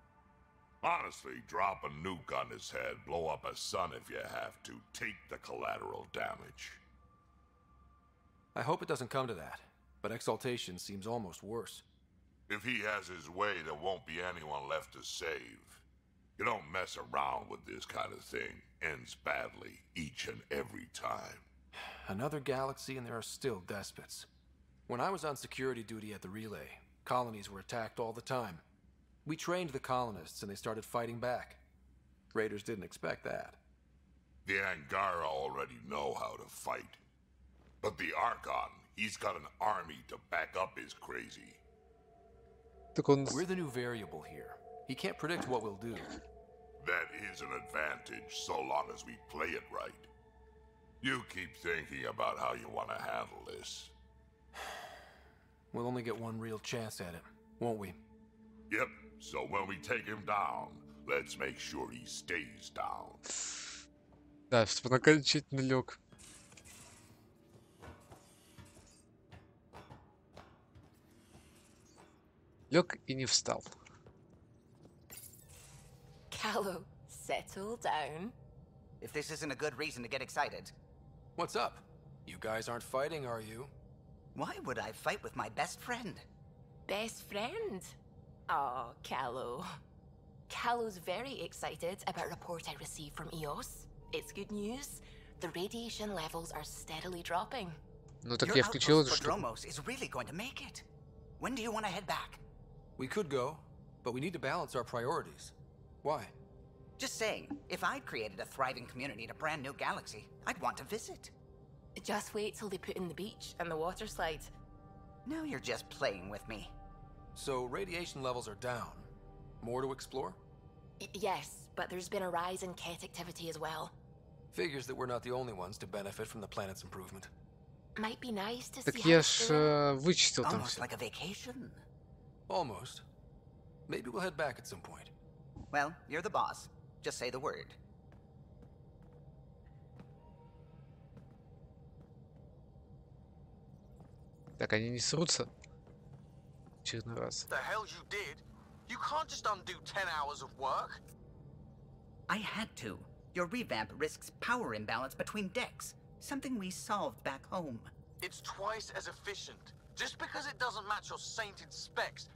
Honestly, drop a nuke on his head, blow up a sun if you have to. Take the collateral damage. I hope it doesn't come to that, but exaltation seems almost worse. If he has his way, there won't be anyone left to save. You don't mess around with this kind of thing. Ends badly, each and every time. Another galaxy and there are still despots. When I was on security duty at the relay, colonies were attacked all the time. We trained the colonists and they started fighting back. Raiders didn't expect that. The Angara already know how to fight. But the Archon, he's got an army to back up his crazy. We're the new variable here. He can't predict what we'll do. That is an advantage so long as we play it right. You keep thinking about how you want to handle this. We'll only get one real chance at it, won't we? Yep, so when we take him down, let's make sure he stays down. Да, чтобы он окончательно лег. Лег и не встал. Callow, settle down. If this isn't a good reason to get excited. What's up? You guys aren't fighting, are you? Why would I fight with my best friend? Best friend? Oh, Callow. Callow's very excited about a report I received from EOS. It's good news. The radiation levels are steadily dropping. Ну так я включил эту штуку. Dromos is really going to make it. When do you want to head back? We could go, but we need to balance our priorities. Why? Just saying, if I'd created a thriving community in a brand new galaxy, I'd want to visit. Just wait till they put in the beach and the water slide. Now you're just playing with me. So radiation levels are down. More to explore? Yes, but there's been a rise in Ket activity as well. Figures that we're not the only ones to benefit from the planet's improvement. Might be nice to Так see я how ж вычистил там Almost все. like a vacation. Almost. Maybe we'll head back at some point. Well, you're the boss. Just say the word. Так, они не срутся? Очередной раз. The hell you did? You can't just undo 10 hours of work. I had to. Your revamp risks power imbalance between decks. Something we solved back home. It's twice as efficient. Just because it doesn't match your sainted specs.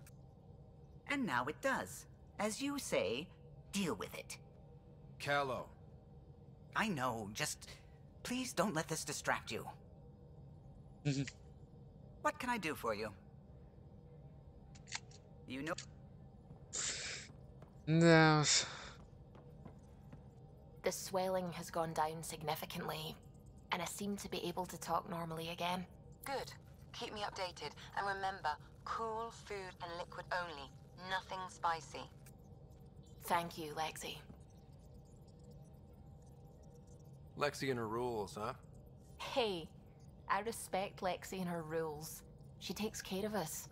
And now it does. As you say, deal with it. Callow. I know, just... Please don't let this distract you. What can I do for you? You know... Да уж. The swelling has gone down significantly, and I seem to be able to talk normally again. Good. Keep me updated. And remember, cool food and liquid only. Nothing spicy. Thank you, Lexi. Lexi and her rules, huh? Hey, I respect Lexi and her rules. She takes care of us.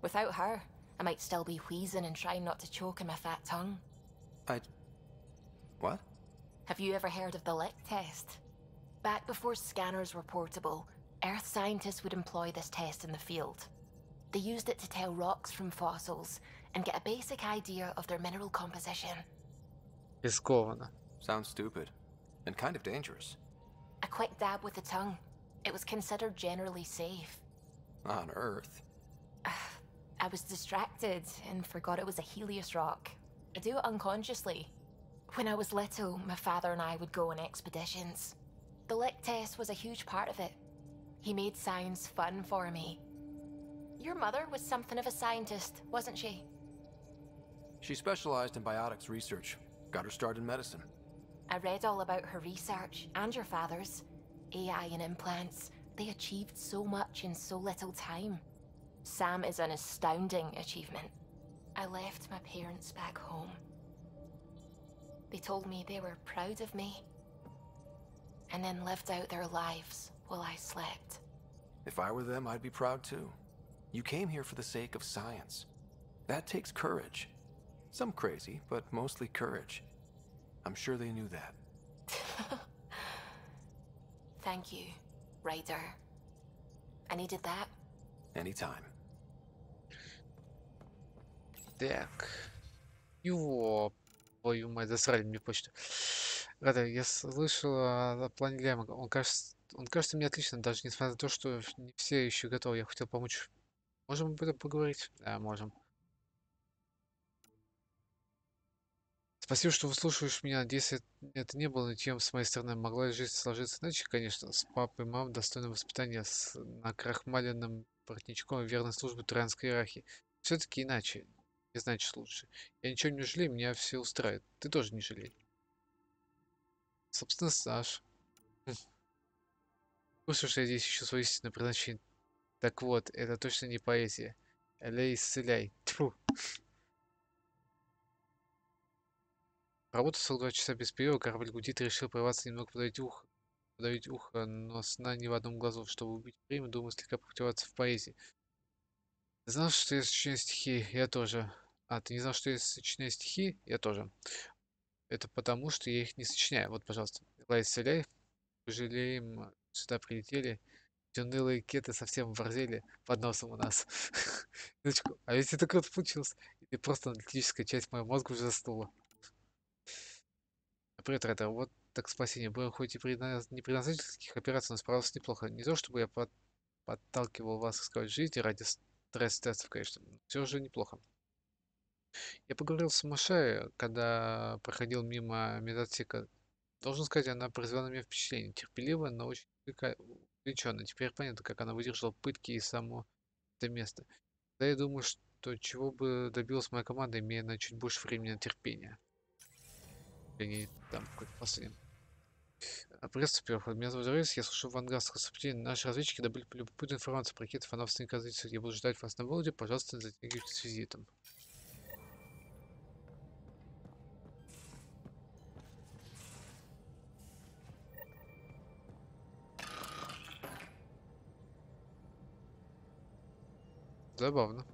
Without her, I might still be wheezing and trying not to choke in my fat tongue. What? Have you ever heard of the lick test? Back before scanners were portable, Earth scientists would employ this test in the field. They used it to tell rocks from fossils and get a basic idea of their mineral composition. Рискованно. Sounds stupid. And kind of dangerous. A quick dab with the tongue. It was considered generally safe. On Earth? I was distracted and forgot it was a Helios rock. I do it unconsciously. When I was little, my father and I would go on expeditions. The lick test was a huge part of it. He made science fun for me. Your mother was something of a scientist, wasn't she? She specialized in biotics research. Got her start in medicine. I read all about her research, and your father's. AI and implants. They achieved so much in so little time. Sam is an astounding achievement. I left my parents back home. They told me they were proud of me. And then lived out their lives while I slept. If I were them, I'd be proud too. You came here for the sake of science. That takes courage. Some crazy, but mostly courage. I'm sure they knew that. Thank you, Ryder. I needed that. Anytime. Так. Его, твою мать, засрали мне почту. Рада, я слышал о плане Ляма. Он кажется мне отлично, даже несмотря на то, что не все еще готовы. Я хотел помочь. Можем об этом поговорить? Да, можем. Спасибо, что выслушиваешь меня. Надеюсь, это не было ничем с моей стороны. Могла ли жизнь сложиться иначе? Конечно, с папой и мамой достойное воспитание, с накрахмаленным воротничком и верной службой троянской иерархии. Все-таки иначе. Не значит лучше. Я ничего не жалею, меня все устраивает. Ты тоже не жалей. Собственно, Саш. Слушай, что я здесь ищу свое истинное предназначение. Так вот, это точно не поэзия. Лей, исцеляй. Тьфу. Работал 42 часа без перерыва, корабль гудит, решил прорваться немного подавить ухо, но сна ни в одном глазу, чтобы убить время, думаю, слегка практиковаться в поэзии. Ты знал, что я сочиняю стихи? Я тоже. А, ты не знал, что я сочиняю стихи? Я тоже. Это потому, что я их не сочиняю. Вот, пожалуйста. Лай, исцеляй. Пожалеем, сюда прилетели. Эти унылые кеты совсем борзели под носом у нас. Минуточку, а ведь это круто получилось. Или просто аналитическая часть моего мозга уже застыла. Привет, Ретро. Вот так спасение. Было хоть и не при назначенных операциях, но справился неплохо. Не то, чтобы я подталкивал вас искать жизни ради стресс-тестов, конечно. Все же неплохо. Я поговорил с Машей, когда проходил мимо медотсека. Должен сказать, она произвела на меня впечатление. Терпеливо, но очень увлеченно. Теперь понятно, как она выдержала пытки и само это место. Да, я думаю, что чего бы добилась моя команда, имея на чуть больше времени на терпение. Они там какой-то последний. Приветствую, первых. Меня зовут Рейс, я слушаю вангарское сообщение. Наши разведчики добыли любопытную информацию про ракеты фановской позиции. Я буду ждать вас на Володе. Пожалуйста, не затягивайте с визитом. Забавно.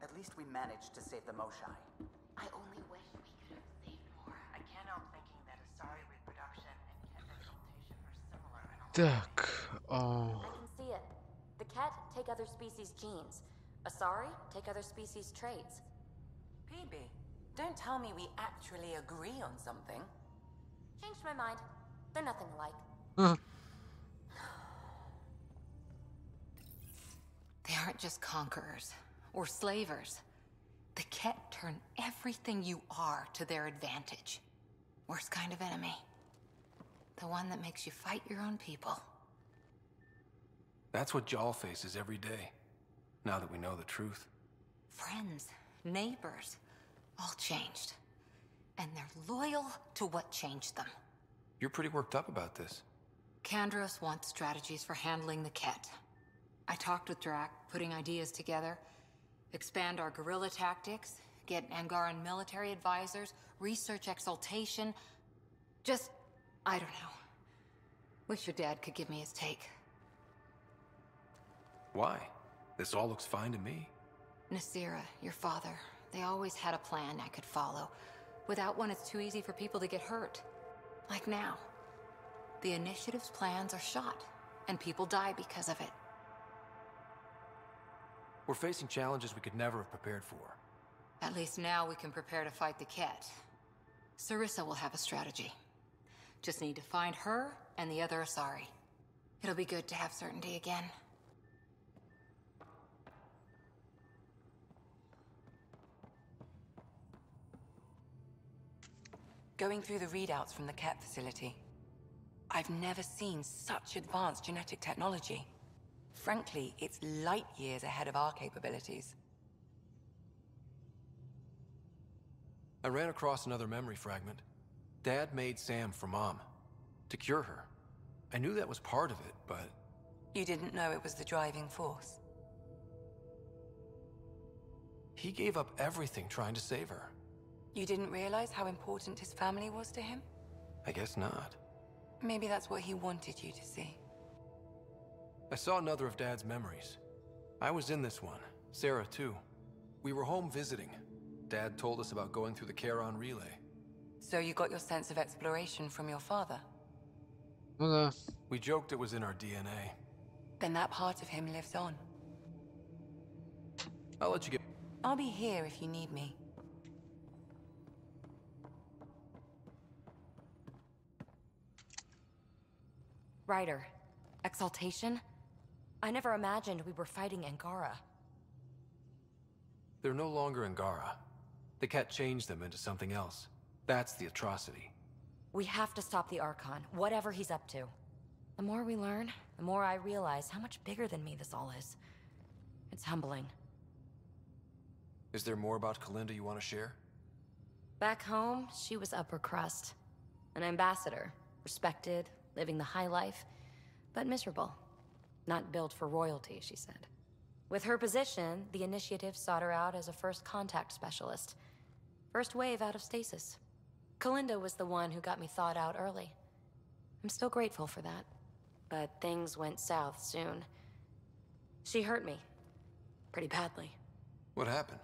At least we managed to save the Moshai. I only wish we could have saved more. I can't help thinking that Asari reproduction and cat exaltation are similar in a Так. I can see it. The cat take other species' genes. Asari take other species' traits. PB, don't tell me we actually agree on something. Changed my mind. They're nothing alike. They aren't just conquerors or slavers. The Ket turn everything you are to their advantage. Worst kind of enemy. The one that makes you fight your own people. That's what Jal faces every day, now that we know the truth. Friends, neighbors, all changed. And they're loyal to what changed them. You're pretty worked up about this. Kandros wants strategies for handling the Ket. I talked with Drac, putting ideas together. Expand our guerrilla tactics, get Angaran military advisors, research exaltation. Just, I don't know. Wish your dad could give me his take. Why? This all looks fine to me. Nasira, your father, they always had a plan I could follow. Without one, it's too easy for people to get hurt. Like now. The Initiative's plans are shot, and people die because of it. We're facing challenges we could never have prepared for. At least now we can prepare to fight the Ket. Sarissa will have a strategy. Just need to find her and the other Asari. It'll be good to have certainty again. Going through the readouts from the Ket facility, I've never seen such advanced genetic technology. Frankly, it's light years ahead of our capabilities. I ran across another memory fragment. Dad made Sam for Mom, to cure her. I knew that was part of it, but... You didn't know it was the driving force? He gave up everything trying to save her. You didn't realize how important his family was to him? I guess not. Maybe that's what he wanted you to see. I saw another of Dad's memories. I was in this one. Sarah, too. We were home visiting. Dad told us about going through the Charon relay. So you got your sense of exploration from your father? We joked it was in our DNA. Then that part of him lives on. I'll let you get... I'll be here if you need me. Ryder, Exaltation? I never imagined we were fighting Angara. They're no longer Angara. The Ket changed them into something else. That's the atrocity. We have to stop the Archon, whatever he's up to. The more we learn, the more I realize how much bigger than me this all is. It's humbling. Is there more about Kalinda you want to share? Back home, she was upper crust. An ambassador, respected, living the high life, but miserable. Not built for royalty, she said. With her position, the Initiative sought her out as a first contact specialist. First wave out of stasis. Kalinda was the one who got me thawed out early. I'm still grateful for that. But things went south soon. She hurt me. Pretty badly. What happened?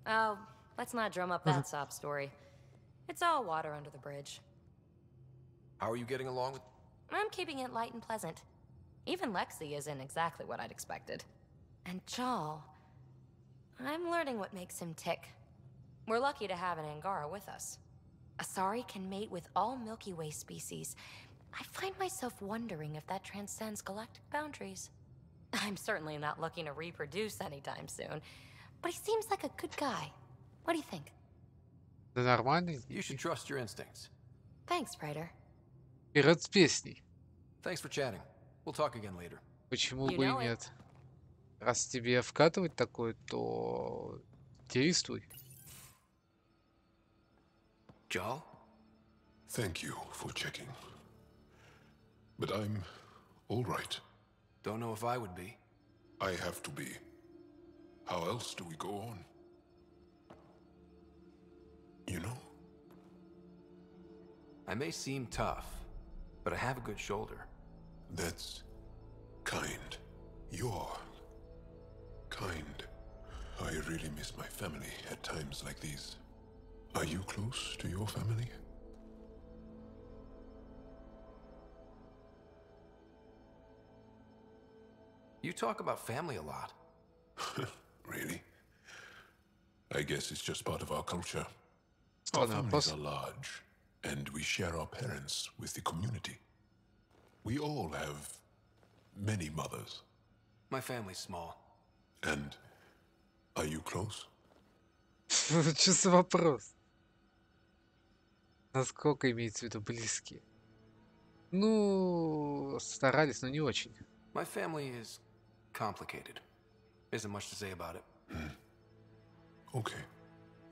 Oh, let's not drum up that sob story. It's all water under the bridge. How are you getting along with... I'm keeping it light and pleasant. Even Lexi isn't exactly what I'd expected. And Jal... I'm learning what makes him tick. We're lucky to have an Angara with us. Asari can mate with all Milky Way species. I find myself wondering if that transcends galactic boundaries. I'm certainly not looking to reproduce anytime soon, but he seems like a good guy. What do you think? Да нормальный. You should trust your instincts. Thanks, Ryder. Вперед с песней. Thanks for chatting. We'll talk again later. Почему бы и нет? Раз тебе вкатывать такое, то действуй. Jal? Thank you for checking. But I'm all right. Don't know if I would be. I have to be. How else do we go on? You know? I may seem tough, but I have a good shoulder. That's kind. You're kind. I really miss my family at times like these. Are you close to your family? You talk about family a lot. Really? I guess it's just part of our culture. Oh, Our no, families are large, and we share our parents with the community. We all have many mothers. My family's small. And are you close? Что за вопрос? Насколько имеется в виду близкие? Ну, старались, но не очень. My family is complicated. Isn't much to say about it. Okay.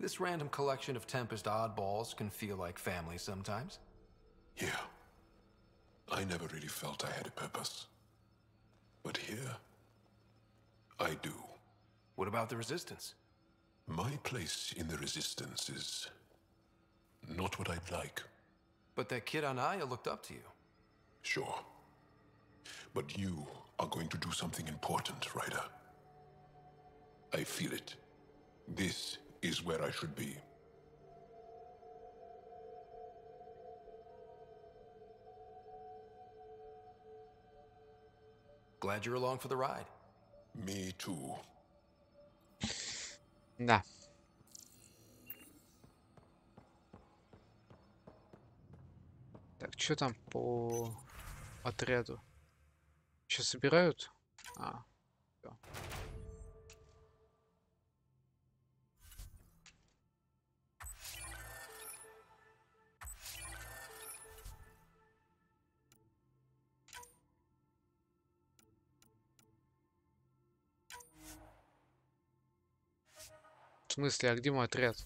This random collection of Tempest oddballs can feel like family sometimes. Yeah. I never really felt I had a purpose. But here, I do. What about the Resistance? My place in the Resistance is not what I'd like. But that kid Anaya looked up to you. Sure. But you are going to do something important, Ryder. I feel it. This is where I should be. Glad you're along for the ride. Me too. Да. Так, что там по отряду? Сейчас собирают? А, всё. В смысле, а где мой отряд?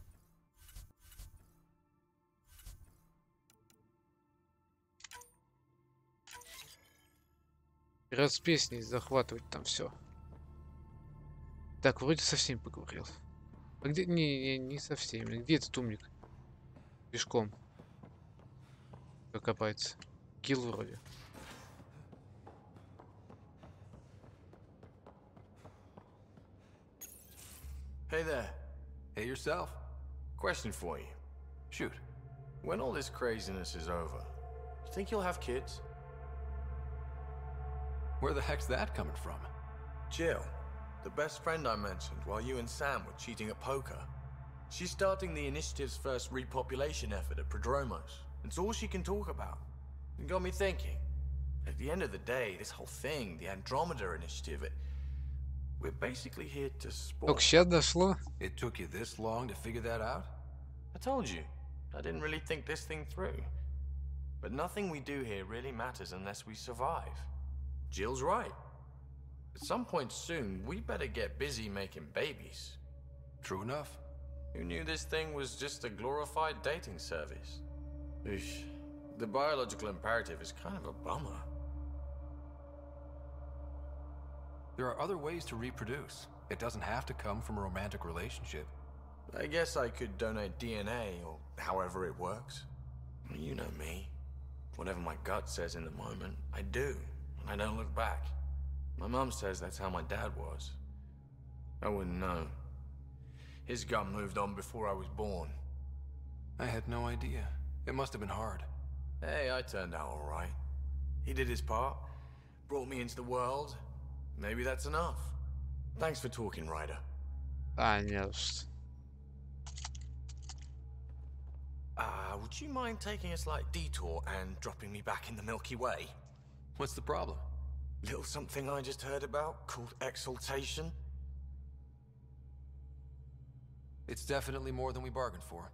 Раз с песней захватывать там все. Так, вроде со всеми поговорил. А где? Не со всеми. Где этот умник? Пешком. Как копается. Килл вроде. Hey there. Hey yourself. Question for you. Shoot. When all this craziness is over, you think you'll have kids? Where the heck's that coming from? Jill, the best friend I mentioned while you and Sam were cheating at poker. She's starting the initiative's first repopulation effort at Prodromos. It's all she can talk about. It got me thinking. At the end of the day, this whole thing, the Andromeda initiative, we're basically here to sport. Только сейчас дошло. It took you this long to figure that out? I told you, I didn't really think this thing through. But nothing we do here really matters unless we survive. Jill's right. At some point soon, we better get busy making babies. True enough. Who knew this thing was just a glorified dating service? Eesh. The biological imperative is kind of a bummer. There are other ways to reproduce. It doesn't have to come from a romantic relationship. I guess I could donate DNA, or however it works. You know me. Whatever my gut says in the moment, I do. I don't look back. My mum says that's how my dad was. I wouldn't know. His gut moved on before I was born. I had no idea. It must have been hard. Hey, I turned out all right. He did his part. Brought me into the world. Maybe that's enough. Thanks for talking, Ryder. А, нет. Would you mind taking a slight detour and dropping me back in the Milky Way? What's the problem? Little something I just heard about called exaltation. It's definitely more than we bargained for.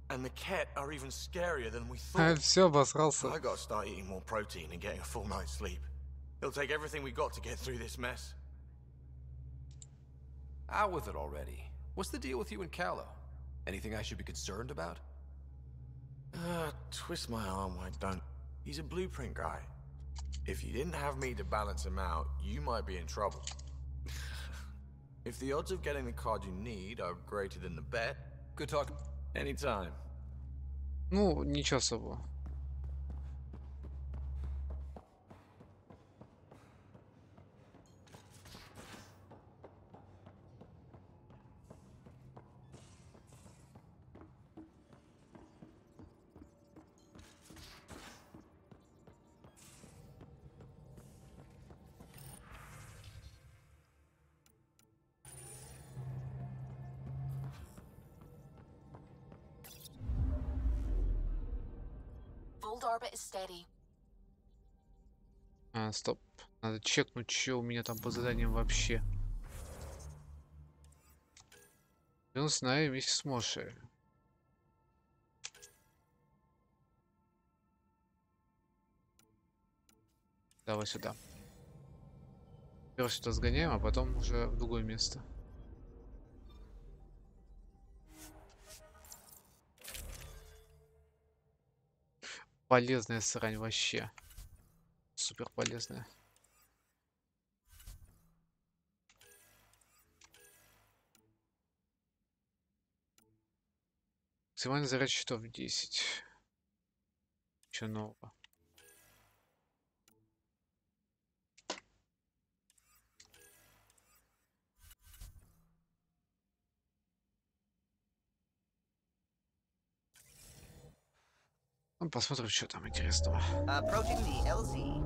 And the Ket are even scarier than we thought. Все, обосрался. I gotta start eating more protein and getting a full night's sleep. It'll take everything we got to get through this mess. Out with it already. What's the deal with you and Callow? Anything I should be concerned about? Twist my arm, why don't? He's a blueprint guy. If you didn't have me to balance him out, you might be in trouble. If the odds of getting the card you need are greater than the bet... Good talk. Anytime. Ну, ничего особого. Fold orbit is steady. А, стоп. Надо чекнуть, что у меня там по заданиям вообще. Он с нами вместе с Мошей. Давай сюда. Сперва сюда сгоняем, а потом уже в другое место. Полезная срань вообще. Супер полезная. Максимальный заряд счетов 10. Че нового? Ну, посмотрим, что там интересного. Approaching the LZ.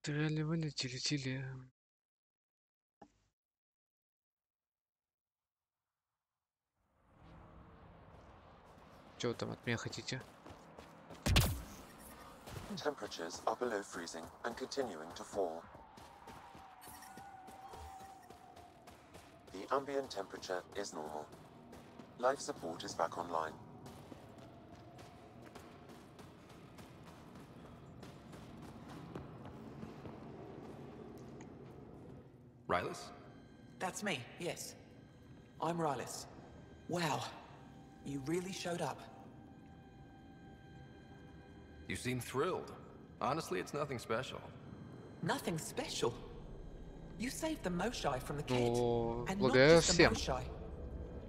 Трали-вали, тили-тили. Чего вы там от меня хотите? Temperatures are below freezing and continuing to fall. The ambient temperature is normal. Life support is back online. Rylas? That's me, yes. I'm Rylas. Wow. You really showed up. You seem thrilled. Honestly, it's nothing special. Nothing special? You saved the Moshai from the Ket. Ну, And not благодаря just the всем. Moshai.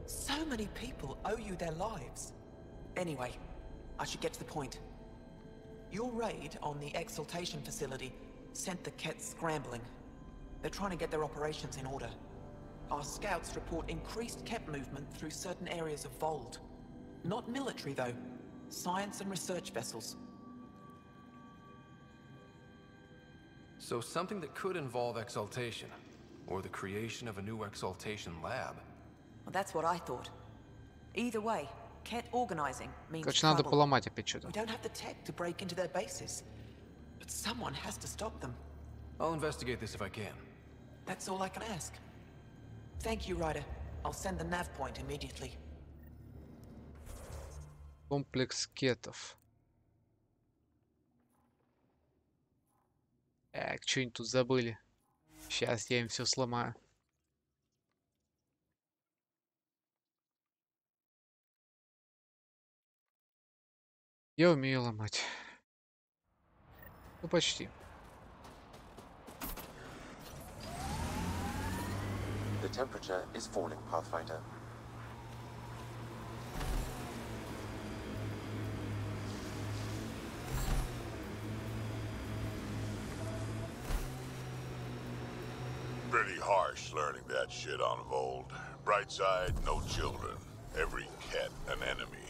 So many people owe you their lives. Anyway, I should get to the point. Your raid on the exaltation facility sent the Ket scrambling. They're trying to get their operations in order. Our scouts report increased Ket movement through certain areas of Vold. Not military, though. Science and research vessels. So something that could involve exaltation, or the creation of a new exaltation lab. Well, that's what I thought. Either way, Ket organizing means Короче, надо trouble. поломать опять что-то. We don't have the tech to break into their bases. But someone has to stop them. I'll investigate this if I can. That's all I can ask. Thank you, Ryder. I'll send the nav point immediately. Комплекс кетов. Так, что-нибудь тут забыли. Сейчас я им все сломаю. Я умею ломать. Ну, почти. The temperature is falling, Pathfinder. Pretty harsh learning that shit on Vold. Bright side, no children. Every cat an enemy.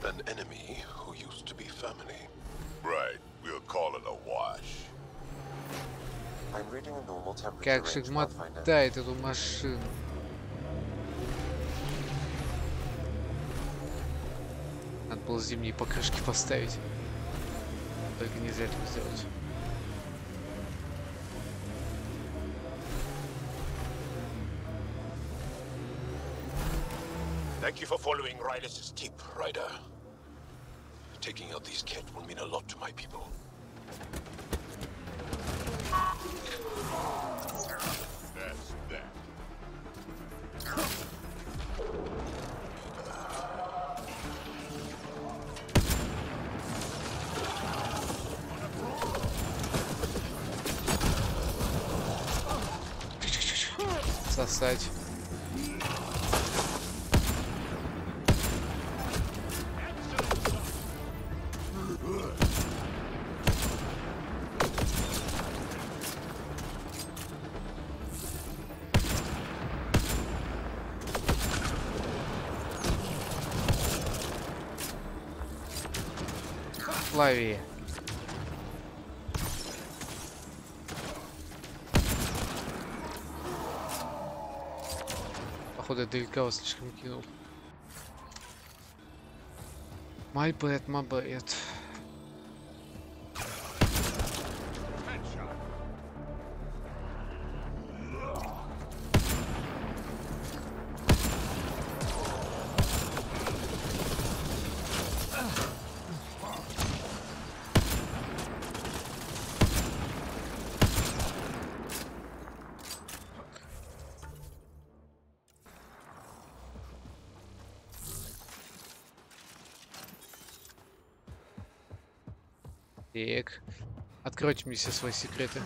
An enemy who used to be family. Right, we'll call it a wash. I'm reading a normal temperature Как range, же Pathfinder. мотает эту машину. Надо было зимние покрышки поставить. Только нельзя этого сделать. Thank you for following Rylas' tip, Ryder. Taking out these Ket will mean a lot to my people. That's that. Сосать. Лови. Походу, я далеко слишком кинул. My bad, my bad. Так. Откройте мне все свои секреты.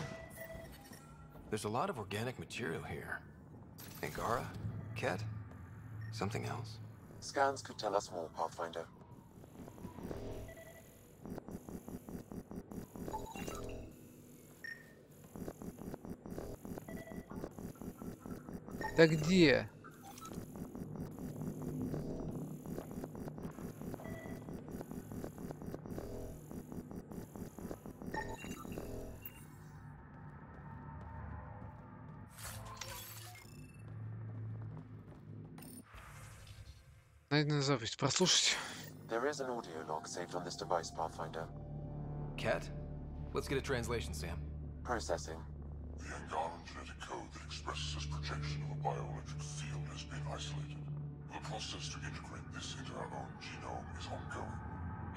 There's a lot of organic material here. Angara? Ket? Something else? Scans could tell us more, Pathfinder. Да где? Найденная запись. Прослушать. There is an audio log saved on this device, Pathfinder. Cat? Let's get a translation, Sam. Processing. The Angaran genetic code that expresses this projection of a bioelectric field has been isolated. The process to integrate this into our own genome is ongoing.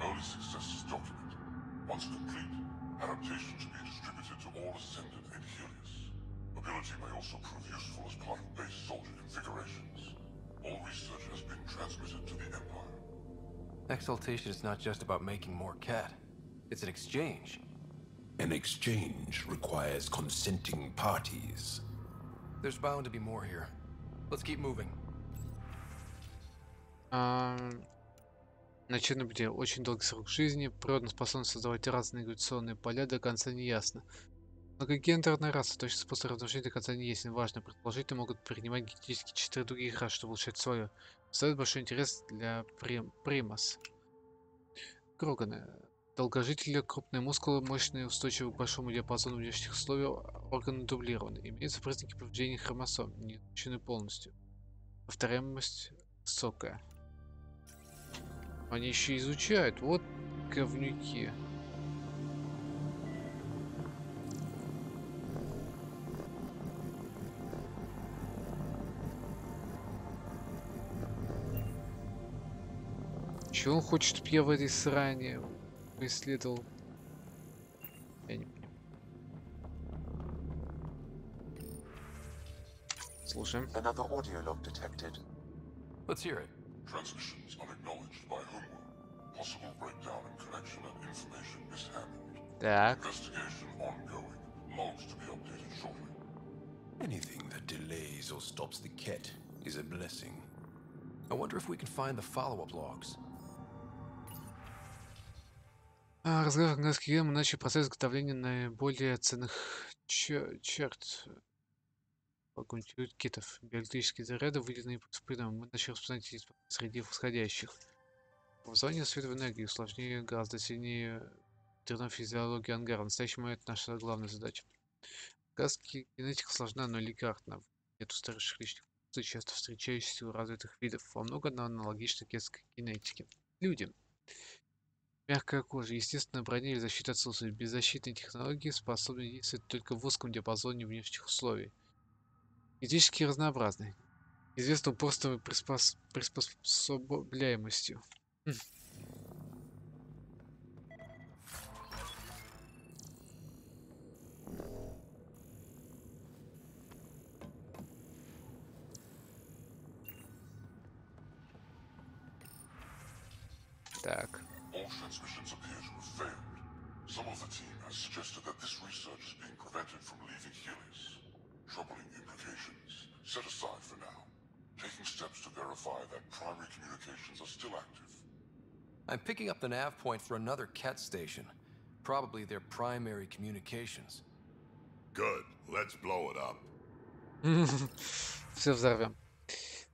Early success is documented. Once complete, adaptation should be distributed to all Ascendant and Helios. Ability may also prove useful as part of base soldier configurations. All research has been transmitted to the Empire. Exaltation is not just about making more Cat. It's an exchange. An exchange requires consenting parties. There's bound to be more here. Let's keep moving. Начальное бытие. Очень долгий срок жизни. Природная способность создавать разные гравитационные поля до конца не ясно. Многогендерная раса. Точный способ размножения до конца не ясен. Важно, предположительно могут принимать генетически 4 других рас, чтобы улучшать свое. Представляет большой интерес для примас. Кроганы. Долгожители, крупные мускулы, мощные, устойчивые к большому диапазону внешних условий, органы дублированы. Имеются признаки повреждения хромосом, не изучены полностью. Повторяемость высокая. Они еще изучают. Вот говнюки. Чего он хочет, чтобы я в этой сране исследовал? Я не понимаю. Слушаем. Another audio log detected. Let's hear it. Transmissions unacknowledged by Homeworld. Possible breakdown in connection and information mishandled. Так. Investigation ongoing. Logs to be updated shortly. Anything that delays or stops the Ket is a blessing. I wonder if we can find the follow-up logs. Разговор английский язык, начали процесс изготовления наиболее ценных черт. Погрунтируют китов. Биологические заряды, выделенные спидом, мы начали распознать их среди восходящих. Образование света в энергии сложнее, гораздо сильнее физиологии ангара. В настоящий момент наша главная задача. Газская генетика сложна, но элегантна. Нет устаревших личных функций, часто встречающихся у развитых видов. Во многом она аналогична кетской генетике. Люди. Мягкая кожа, естественная броня или защита отсутствует. Беззащитные технологии способны действовать только в узком диапазоне внешних условий. Физически разнообразны. Известны упорством и приспособляемостью. Так. All transmissions appear to have failed. Some of the team has suggested that this research is being prevented from leaving Helios. Troubling implications. Set aside for now. Taking steps to verify that primary communications are still active. I'm picking up the nav point for another Ket station. Probably their primary communications. Good. Let's blow it up. Все взорвем.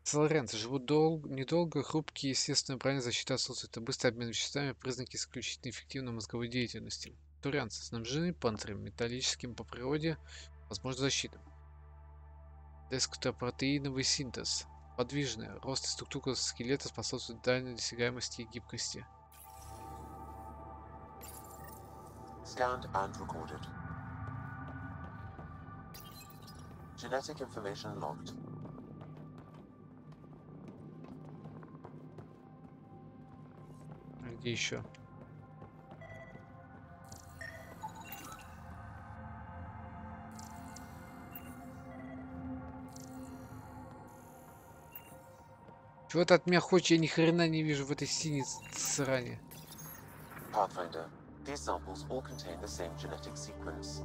Соларенцы живут недолго, хрупкие, естественная броня, защита отсутствует, это быстрый обмен веществами, признаки исключительно эффективной мозговой деятельности. Турианцы снабжены панцирем, металлическим по природе, возможно защита. Десктопротеиновый синтез. Подвижная. Рост и структура скелета способствует дальней досягаемости и гибкости. Scanned and recorded. Genetic information logged. Где еще? Чего ты от меня хочешь? Я ни хрена не вижу в этой синей сране. Pathfinder, these samples all contain the same genetic sequence.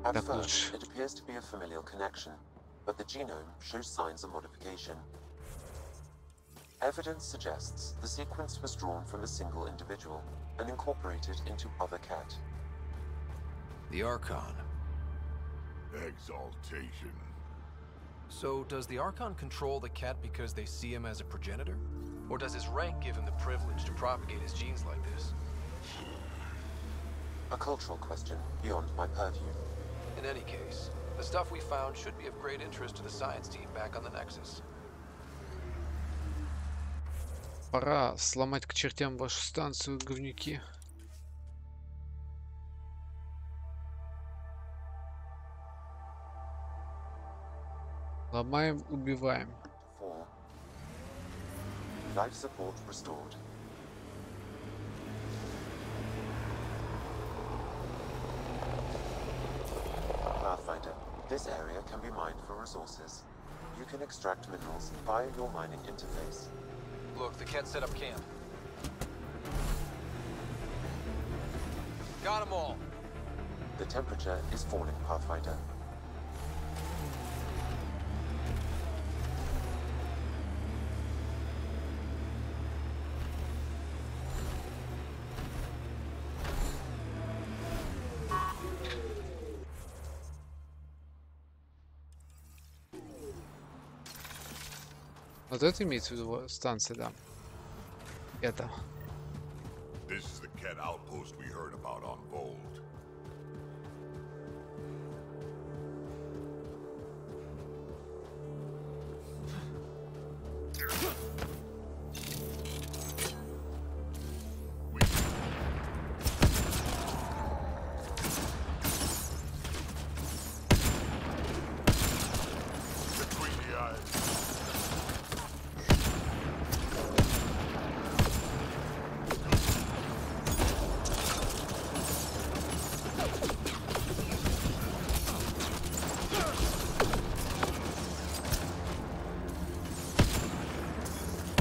At first, it appears to be a familial connection, but the genome shows signs of modification. Evidence suggests the sequence was drawn from a single individual and incorporated into other Ket. The Archon. Exaltation. So, does the Archon control the Ket because they see him as a progenitor? Or does his rank give him the privilege to propagate his genes like this? A cultural question beyond my purview. In any case, the stuff we found should be of great interest to the science team back on the Nexus. Пора сломать к чертям вашу станцию, говнюки. Ломаем, убиваем. 4. Life support restored. Pathfinder, this area can be mined for resources. You can extract minerals via your mining interface. Look, the Ket set up camp. Got them all. The temperature is falling, Pathfinder. Вот это имеется в виду станция, да. Это. This is the Ket outpost we heard about on Vold.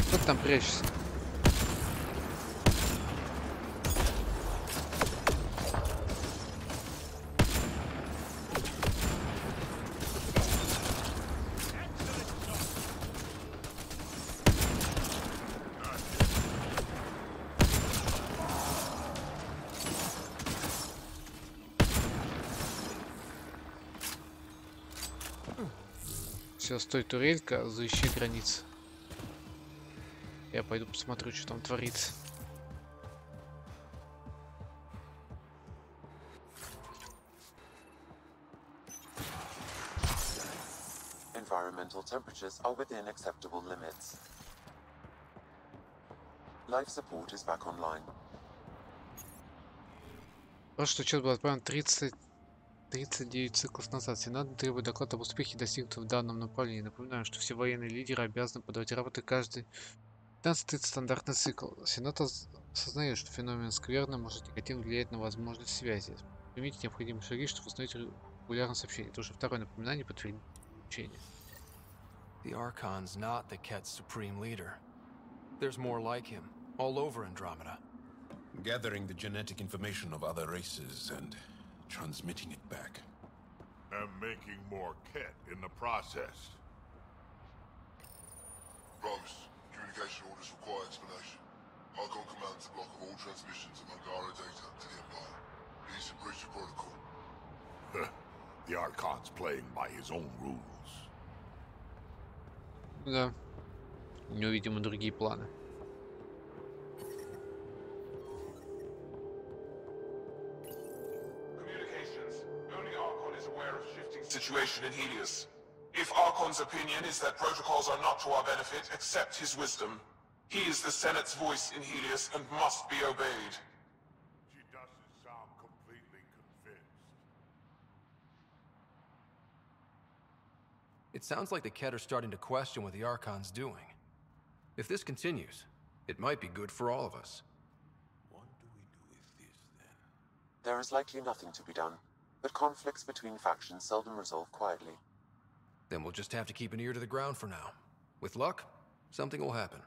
Кто ты там прячешься? Все, стой, турелька, защищи границы. Я пойду посмотрю, что там творится. Environmental temperatures are within acceptable limits. Life support is back online. Прошлый отчет был отправлен 39 циклов назад. Сенат требует доклад об успехе, достигнутом в данном направлении. Напоминаю, что все военные лидеры обязаны подавать рапорты каждый 15 стандартный цикл. Сенат осознает, что феномен скверны может негативно влиять на возможность связи. Примите необходимые шаги, чтобы установить регулярное сообщение. Это уже второе напоминание подтверждения. The Archon's not the Ket's supreme leader. There's more like him, all over Andromeda. Gathering the genetic information of other races and transmitting it back. And making more Ket in the process. Rose, communication orders require explanation. Archon commands a block of all transmissions of Angara data to the Empire. He's in breach of protocol. The Archon's playing by his own rules. Да. У него, видимо, другие планы. Communications. Only Archon is aware of shifting situation in Helios. If Archon's opinion is that protocols are not to our benefit, accept his wisdom. He is the Senate's voice in Helios and must be obeyed. She doesn't sound completely convinced. It sounds like the Ket are starting to question what the Archon's doing. If this continues, it might be good for all of us. There is likely nothing to be done, but conflicts between factions seldom resolve quietly. Then we'll just have to keep an ear to the ground for now. With luck, something will happen.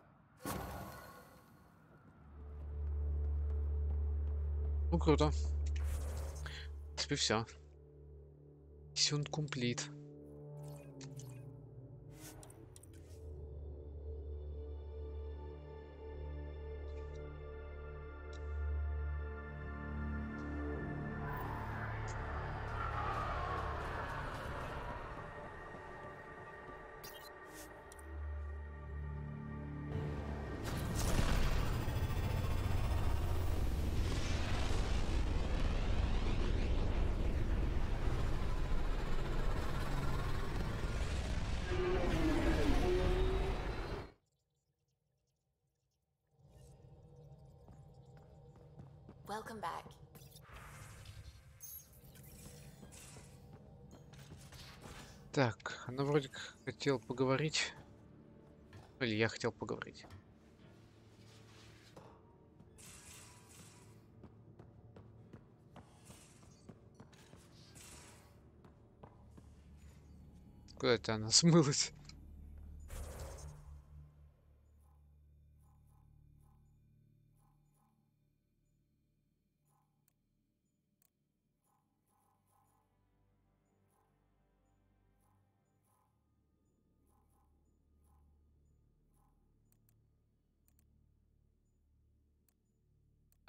Ну круто. В принципе, все. Mission complete. Welcome back. Так, она вроде как хотела поговорить. Или я хотел поговорить. Куда это она смылась?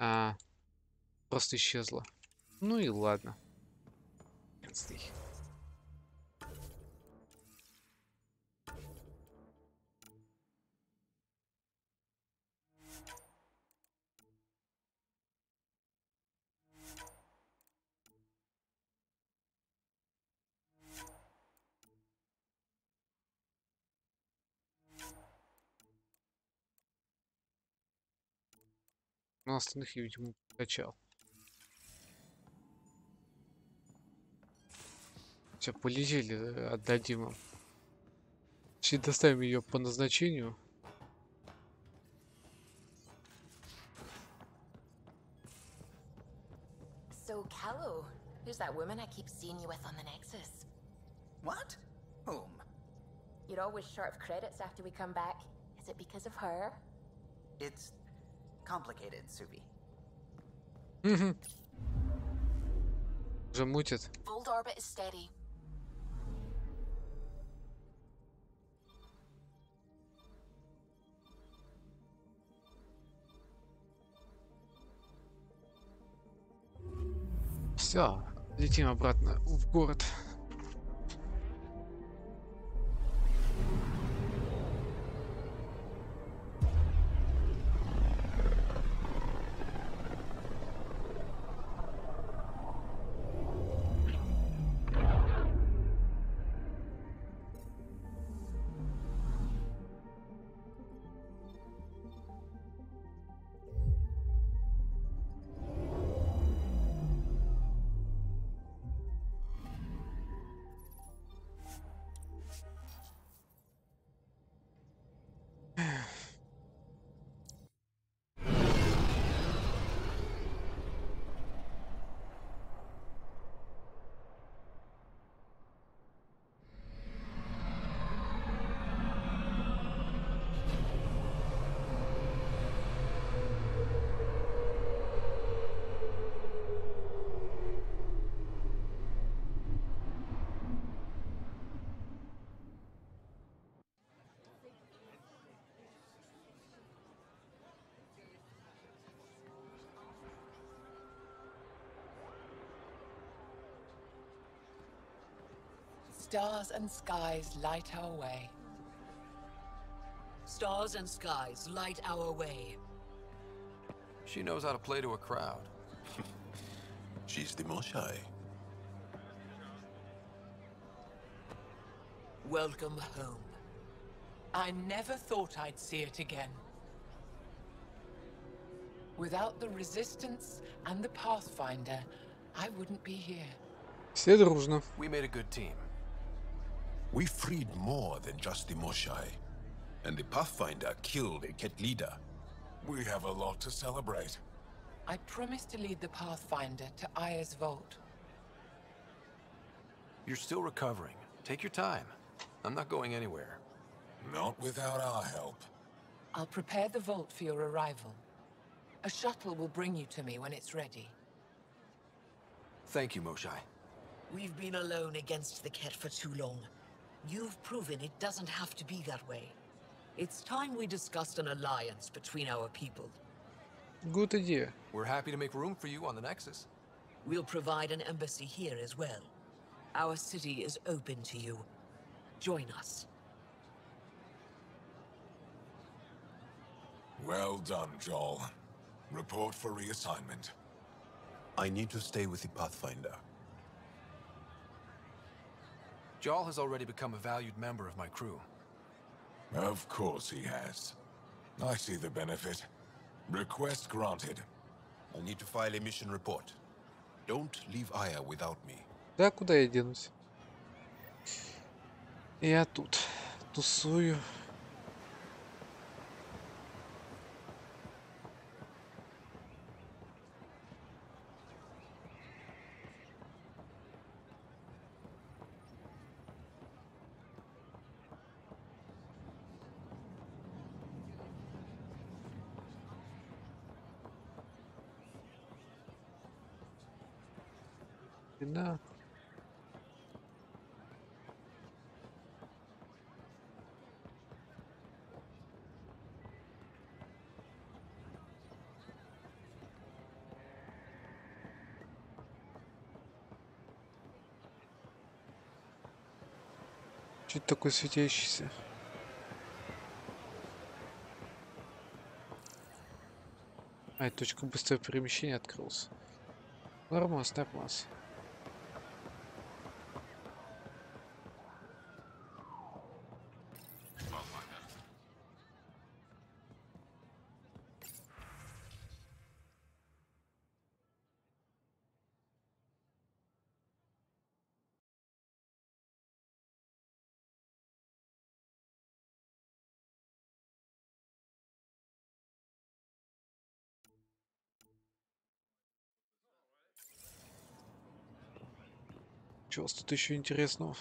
А, просто исчезла. Ну и ладно. Хрен с ней. Но остальных я, видимо, качал. Все, полетели, отдадим им. Сейчас доставим ее по назначению. So, Callow, who's that woman I keep seeing you with on the Nexus? What? Whom? You're always short of credits after we come back. Is it because of her? It's complicated, Suvi. Уже мутит. Old orbit is steady. Все, летим обратно в город. Stars and skies light our way. Stars and skies light our way. She knows how to play to a crowd. She's the Moshai. Welcome home. I never thought I'd see it again. Without the Resistance and the Pathfinder, I wouldn't be here. Все дружно. We made a good team. We freed more than just the Moshai. And the Pathfinder killed a Ket leader. We have a lot to celebrate. I promised to lead the Pathfinder to Aya's vault. You're still recovering. Take your time. I'm not going anywhere. Not without our help. I'll prepare the vault for your arrival. A shuttle will bring you to me when it's ready. Thank you, Moshai. We've been alone against the Ket for too long. You've proven it doesn't have to be that way. It's time we discussed an alliance between our people. Good idea. We're happy to make room for you on the Nexus. We'll provide an embassy here as well. Our city is open to you. Join us. Well done, Joel. Report for reassignment. I need to stay with the Pathfinder. Joel has already become a valued member of my crew. Of course he has. I see the benefit. Request granted. I'll need to file a mission report. Don't leave Aya without me. Да, куда я денусь? Я тут тусую. Да. Чуть такой светящийся. А, это точка быстрого перемещения открылась. Нормас, нормас. Что у вас тут еще интересного?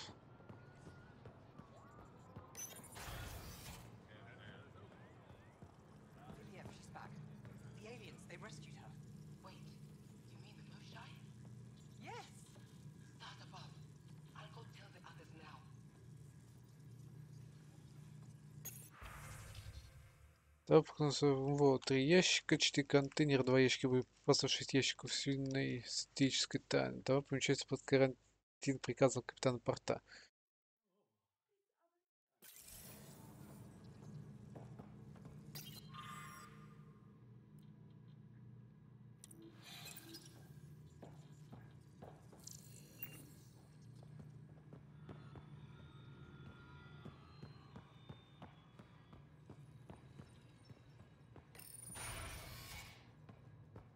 Так, вот, 3 ящика, 4 контейнера, 2 ящика боеприпасов, 6 ящиков свиной статической тайны. Давай помещается под карантин приказом капитана порта.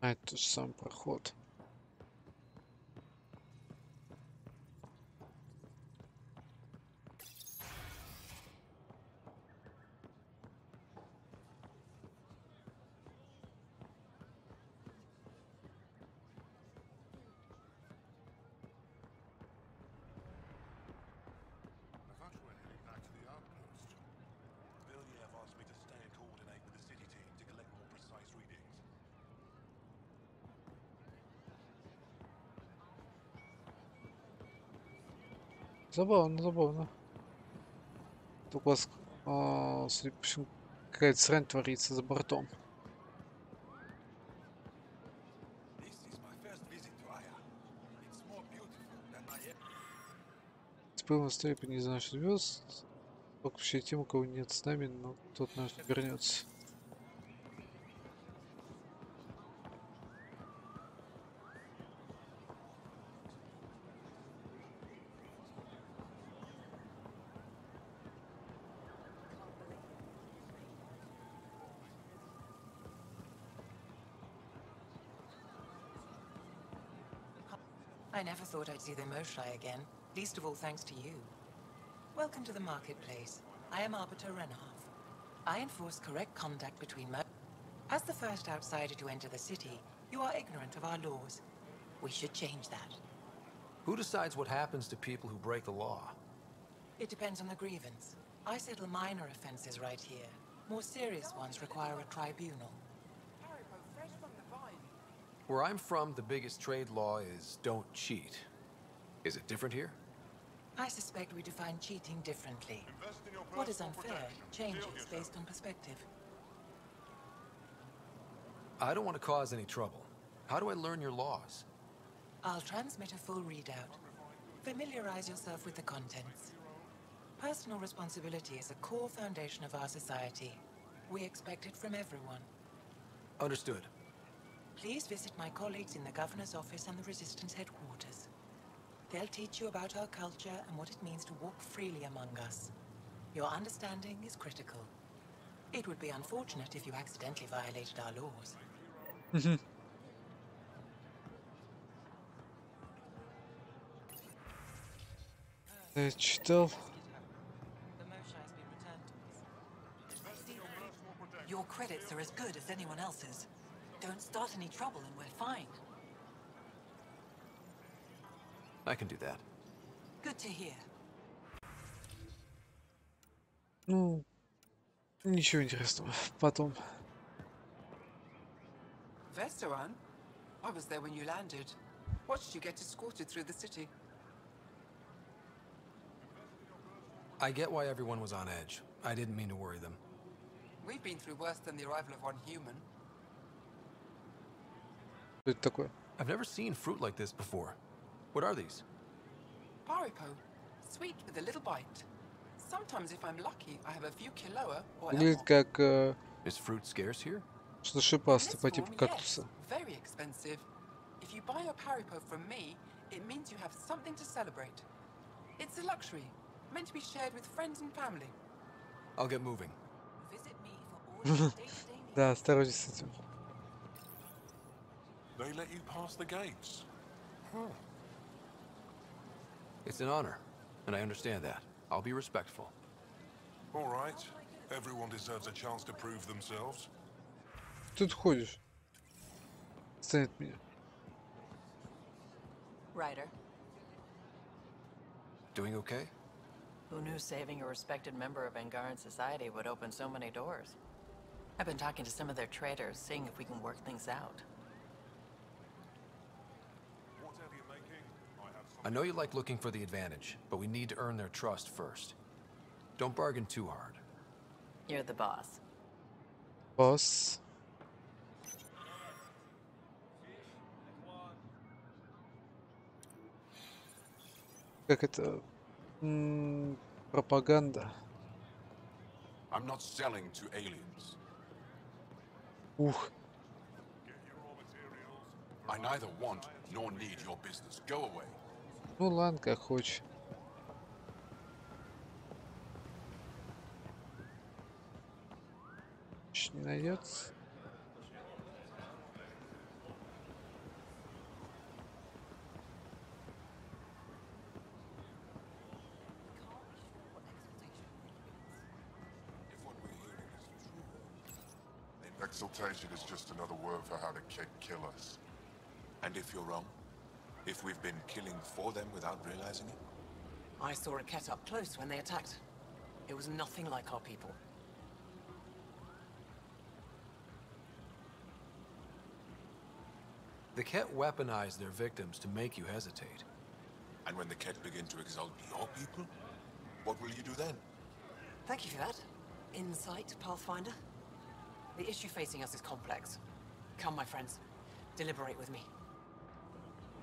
А, это же сам проход. Забавно, забавно. Тут у вас, судя по всему, какая-то срань творится за бортом. Спылом стоит не знаю, что звезд. Общая тем, у кого нет с нами, но тот наш вернется. I never thought I'd see the Moshai again, least of all thanks to you. Welcome to the marketplace. I am Arbiter Renhoff. I enforce correct conduct between As the first outsider to enter the city, you are ignorant of our laws. We should change that. Who decides what happens to people who break the law? It depends on the grievance. I settle minor offenses right here. More serious ones require a tribunal. Where I'm from, the biggest trade law is don't cheat. Is it different here? I suspect we define cheating differently. What is unfair changes based on perspective. I don't want to cause any trouble. How do I learn your laws? I'll transmit a full readout. Familiarize yourself with the contents. Personal responsibility is a core foundation of our society. We expect it from everyone. Understood. Please visit my colleagues in the Governor's office and the Resistance headquarters. They'll teach you about our culture and what it means to walk freely among us. Your understanding is critical. It would be unfortunate if you accidentally violated our laws. Я читал. Your credits are as good as anyone else's. Don't start any trouble and we're fine. I can do that. Good to hear. Ну, ничего интересного. Потом. Veteran? I was there when you landed. Watched you get escorted through the city. I get why everyone was on edge. I didn't mean to worry them. We've been through worse than the arrival of one human. Что это такое? I've never seen fruit like this before. What are these? Paripo. Sweet with a little bite. Sometimes if I'm lucky, I have a few kiloa or Выглядит elmo. как Is fruit scarce here? что-то шипастое In по this типу form, кактуса. yes, very expensive. If you buy a paripo from me, it means you have something to celebrate. It's a luxury, meant to be shared with friends and family. I'll get moving. Visit me for all your day-to-day needs. Да, осторожней с этим. They let you pass the gates. Huh. It's an honor, and I understand that. I'll be respectful. All right. Everyone deserves a chance to prove themselves. Тут ходишь. Отстань от меня. Ryder, Doing okay? who knew saving a respected member of Angaran society would open so many doors? I've been talking to some of their traders, seeing if we can work things out. Whatever you're making, I have some... I know you like looking for the advantage, but we need to earn their trust first. Don't bargain too hard. You're the boss. Босс. Как это? Пропаганда. I'm not selling to aliens. Ух. I neither want nor need your business. Go away. Ну ладно, как хочешь. Не найдется. Exaltation is just another word for how the kid kill us. And if you're wrong? If we've been killing for them without realizing it? I saw a cat up close when they attacked. It was nothing like our people. The Ket weaponize their victims to make you hesitate. And when the Ket begin to exalt your people? What will you do then? Thank you for that. Insight, Pathfinder. The issue facing us is complex. Come, my friends. Deliberate with me.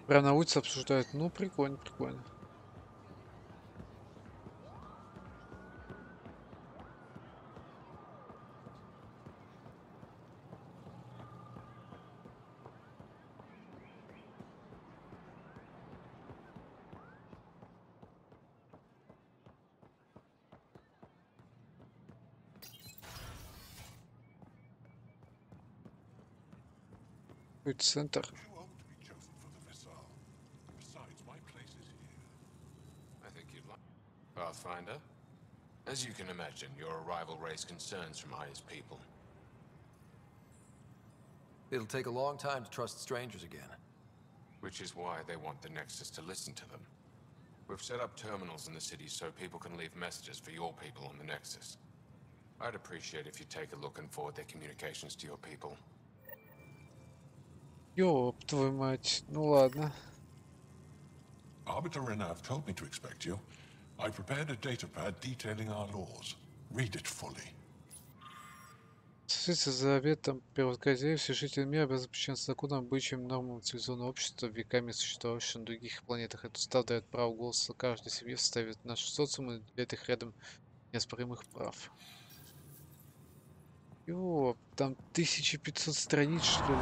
Прям на улице обсуждают. Ну, прикольно, прикольно. Какой-то центр. You own to be chosen for the missile. Besides, my place is here. I think you'd like... Pathfinder? As you can imagine, your arrival raised concerns from Aya's people. It'll take a long time to trust strangers again. Which is why they want the Nexus to listen to them. We've set up terminals in the city so people can leave messages for your people on the Nexus. I'd appreciate if you take a look and forward their communications to your people. Ёб твою мать. Ну ладно. Arbiter Renav told me to expect you. I prepared a datapad detailing our laws. Read it fully. В соответствии с заветом первоотказей, все жители мира обязаны подчиняться законам, обычаям, нормам цивилизованного общества, веками существовавшим на других планетах. Этот устав дает право голоса каждой семье в составе нашего социума и наделяет их рядом неоспоримых прав. Ёп, там 1500 страниц, что ли?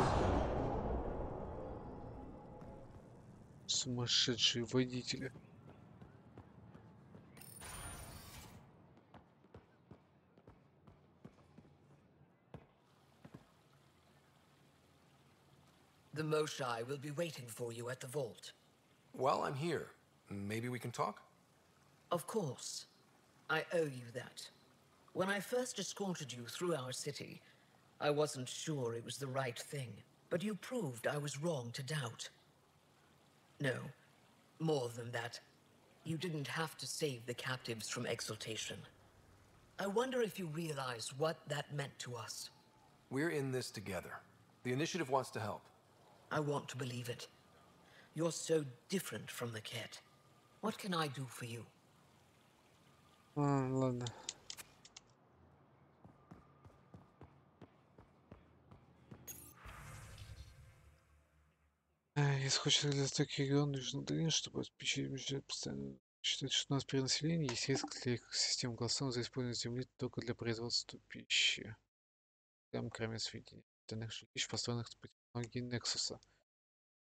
Сумасшедшие водители. The Moshai will be waiting for you at the vault. While I'm here, maybe we can talk? Of course. I owe you that. When I first escorted you through our city, I wasn't sure it was the right thing, but you proved I was wrong to doubt. No, more than that. You didn't have to save the captives from exaltation. I wonder if you realize what that meant to us. We're in this together. The Initiative wants to help. I want to believe it. You're so different from the Ket. What can I do for you? Ладно. Если хочешь реализовать такой регион, нужно день, чтобы обеспечить бюджет постоянно. Считать, что у нас перенаселение, есть риск для экосистем голосом за использование земли только для производства пищи. Там, кроме сведений, остальных жилищ, построенных по технологии Нексуса.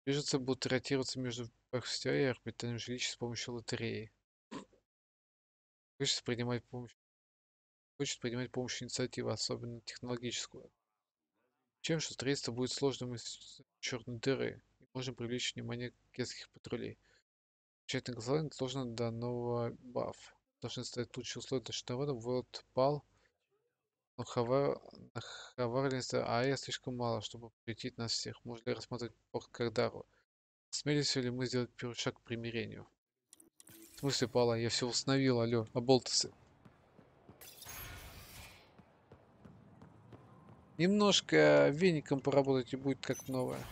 Беженцы будут ротироваться между поверхностью и орбитальным жилищем с помощью лотереи. Хочет принимать помощь инициативы, особенно технологическую. Чем что строительство будет сложным из черной дыры, и можно привлечь внимание кетских патрулей. Тщательное голосование сложно до нового баф. Должны стать лучшие условия для народа. Вот пал, но хаварности АЭ слишком мало, чтобы прийти нас всех. Можно ли рассматривать порт как дару? Смелись ли мы сделать первый шаг к примирению? В смысле, Пала? Я все установил, алло, оболтусы. Немножко веником поработать и будет как новое.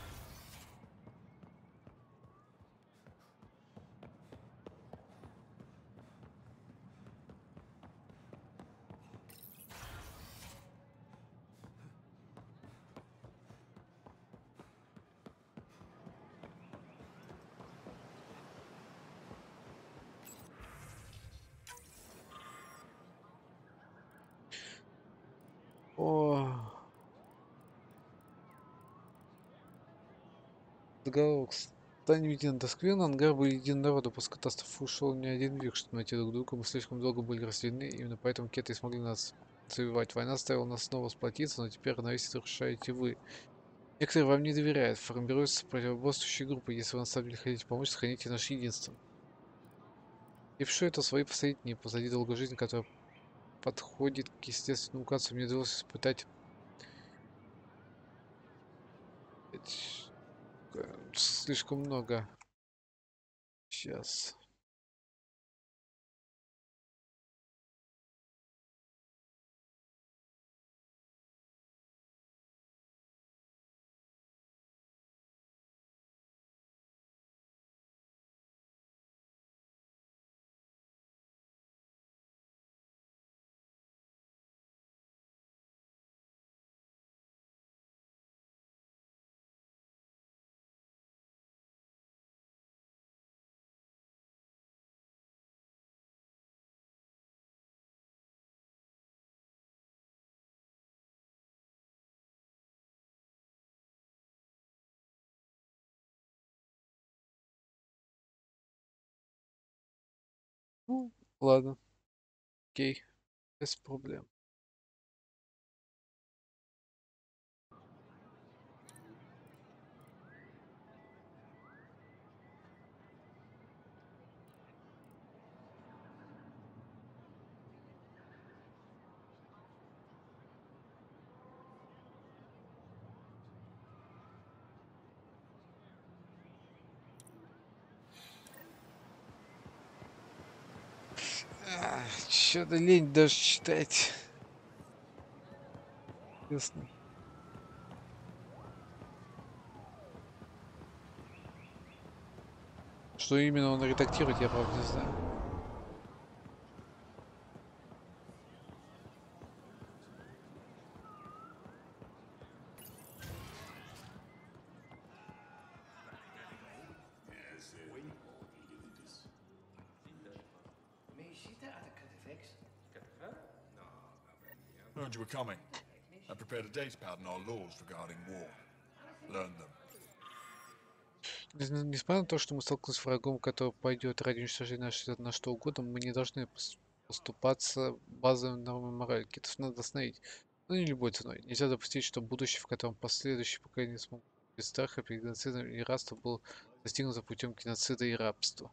О, заголовок. Стань единым. Доскверно ангар был един народу. После катастрофы ушел не один век, чтобы найти друг друга. Мы слишком долго были разделены, именно поэтому кеты смогли нас завоевать. Война заставила нас снова сплотиться, но теперь равновесие нарушаете вы. Некоторые вам не доверяют. Формируются противоборствующие группы. Если вы на самом деле хотите помочь, сохраните наше единство. Я пишу это в свои последние дни. Позади долгой жизни, которая подходит к естественному укладу. Мне довелось испытать слишком много. Сейчас. Ну, ладно. Окей. Без проблем. Чё-то лень даже читать. Ясно. Что именно он редактирует, я правда не знаю. Heard you were coming. I prepared a datapad on our laws regarding war. Learn them. Несмотря на то, что мы столкнулись с врагом, который пойдет ради уничтожения нашей на что угодно, мы не должны поступаться базовыми нормами морали. Китов надо остановить, но не любой ценой. Нельзя допустить, что будущее, в котором последующие поколения смогут без страха перед геноцидом и рабством, было достигнуто путем геноцида и рабства.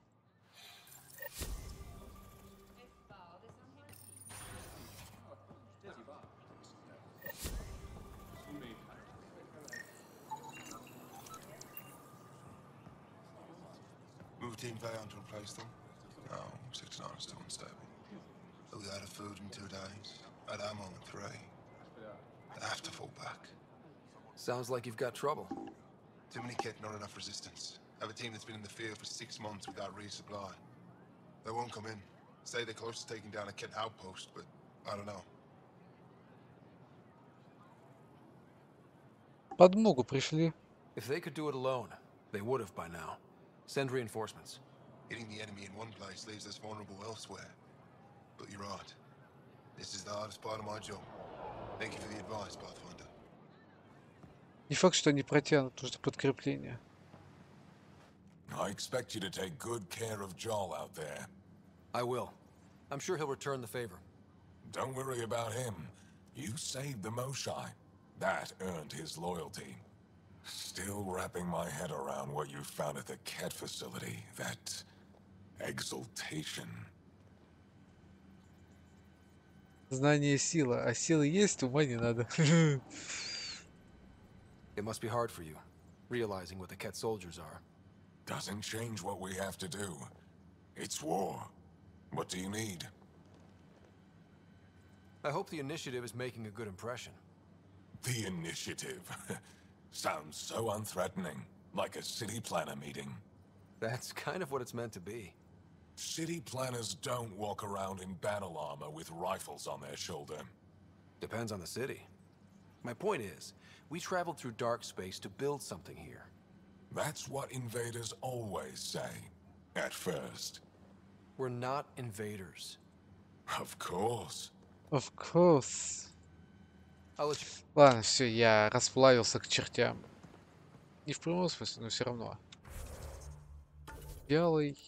Move Team Vey on to replace them? No, 69 is still unstable. They'll be out of food in 2 days, out of ammo in 3. They have to fall back. Sounds like you've got trouble. Too many kit, not enough resistance. Have a team that's been in the field for 6 months without resupply. They won't come in. Say they're close to taking down a kit outpost, but I don't know. Подмогу пришли. If they could do it alone, they would have by now. Send reinforcements. Hitting the enemy in one place leaves us vulnerable elsewhere. But you're right. This is the hardest part of my job. Thank you for the advice, Pathfinder. Не факт, что они протянут, нужно подкрепление. I expect you to take good care of Joel out there. I will. I'm sure he'll return the favor. Don't worry about him. You saved the Moshai. That earned his loyalty. Still wrapping my head around what you found at the Ket facility. That exultation. Знание сила, а силы есть, ума не надо. It must be hard for you, realizing what the Ket soldiers are. Doesn't change what we have to do. It's war. What do you need? I hope the initiative is making a good impression. The initiative. Sounds so unthreatening. Like a city planner meeting. That's kind of what it's meant to be. City planners don't walk around in battle armor with rifles on their shoulder. Depends on the city. My point is, we traveled through dark space to build something here. That's what invaders always say. At first. We're not invaders. Of course. Of course. I'll let you... Ладно, все, я расплавился к чертям. Не в прямом смысле, но все равно. Вялый,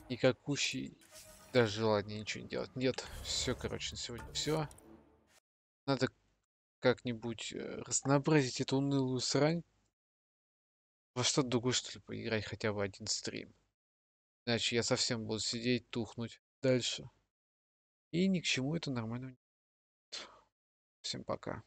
никакущий, даже желания ничего не делать. Нет, все, короче, на сегодня все. Надо как-нибудь разнообразить эту унылую срань. Во что-то другое, что ли, поиграть хотя бы один стрим. Иначе я совсем буду сидеть, тухнуть дальше. И ни к чему это нормально. Всем пока.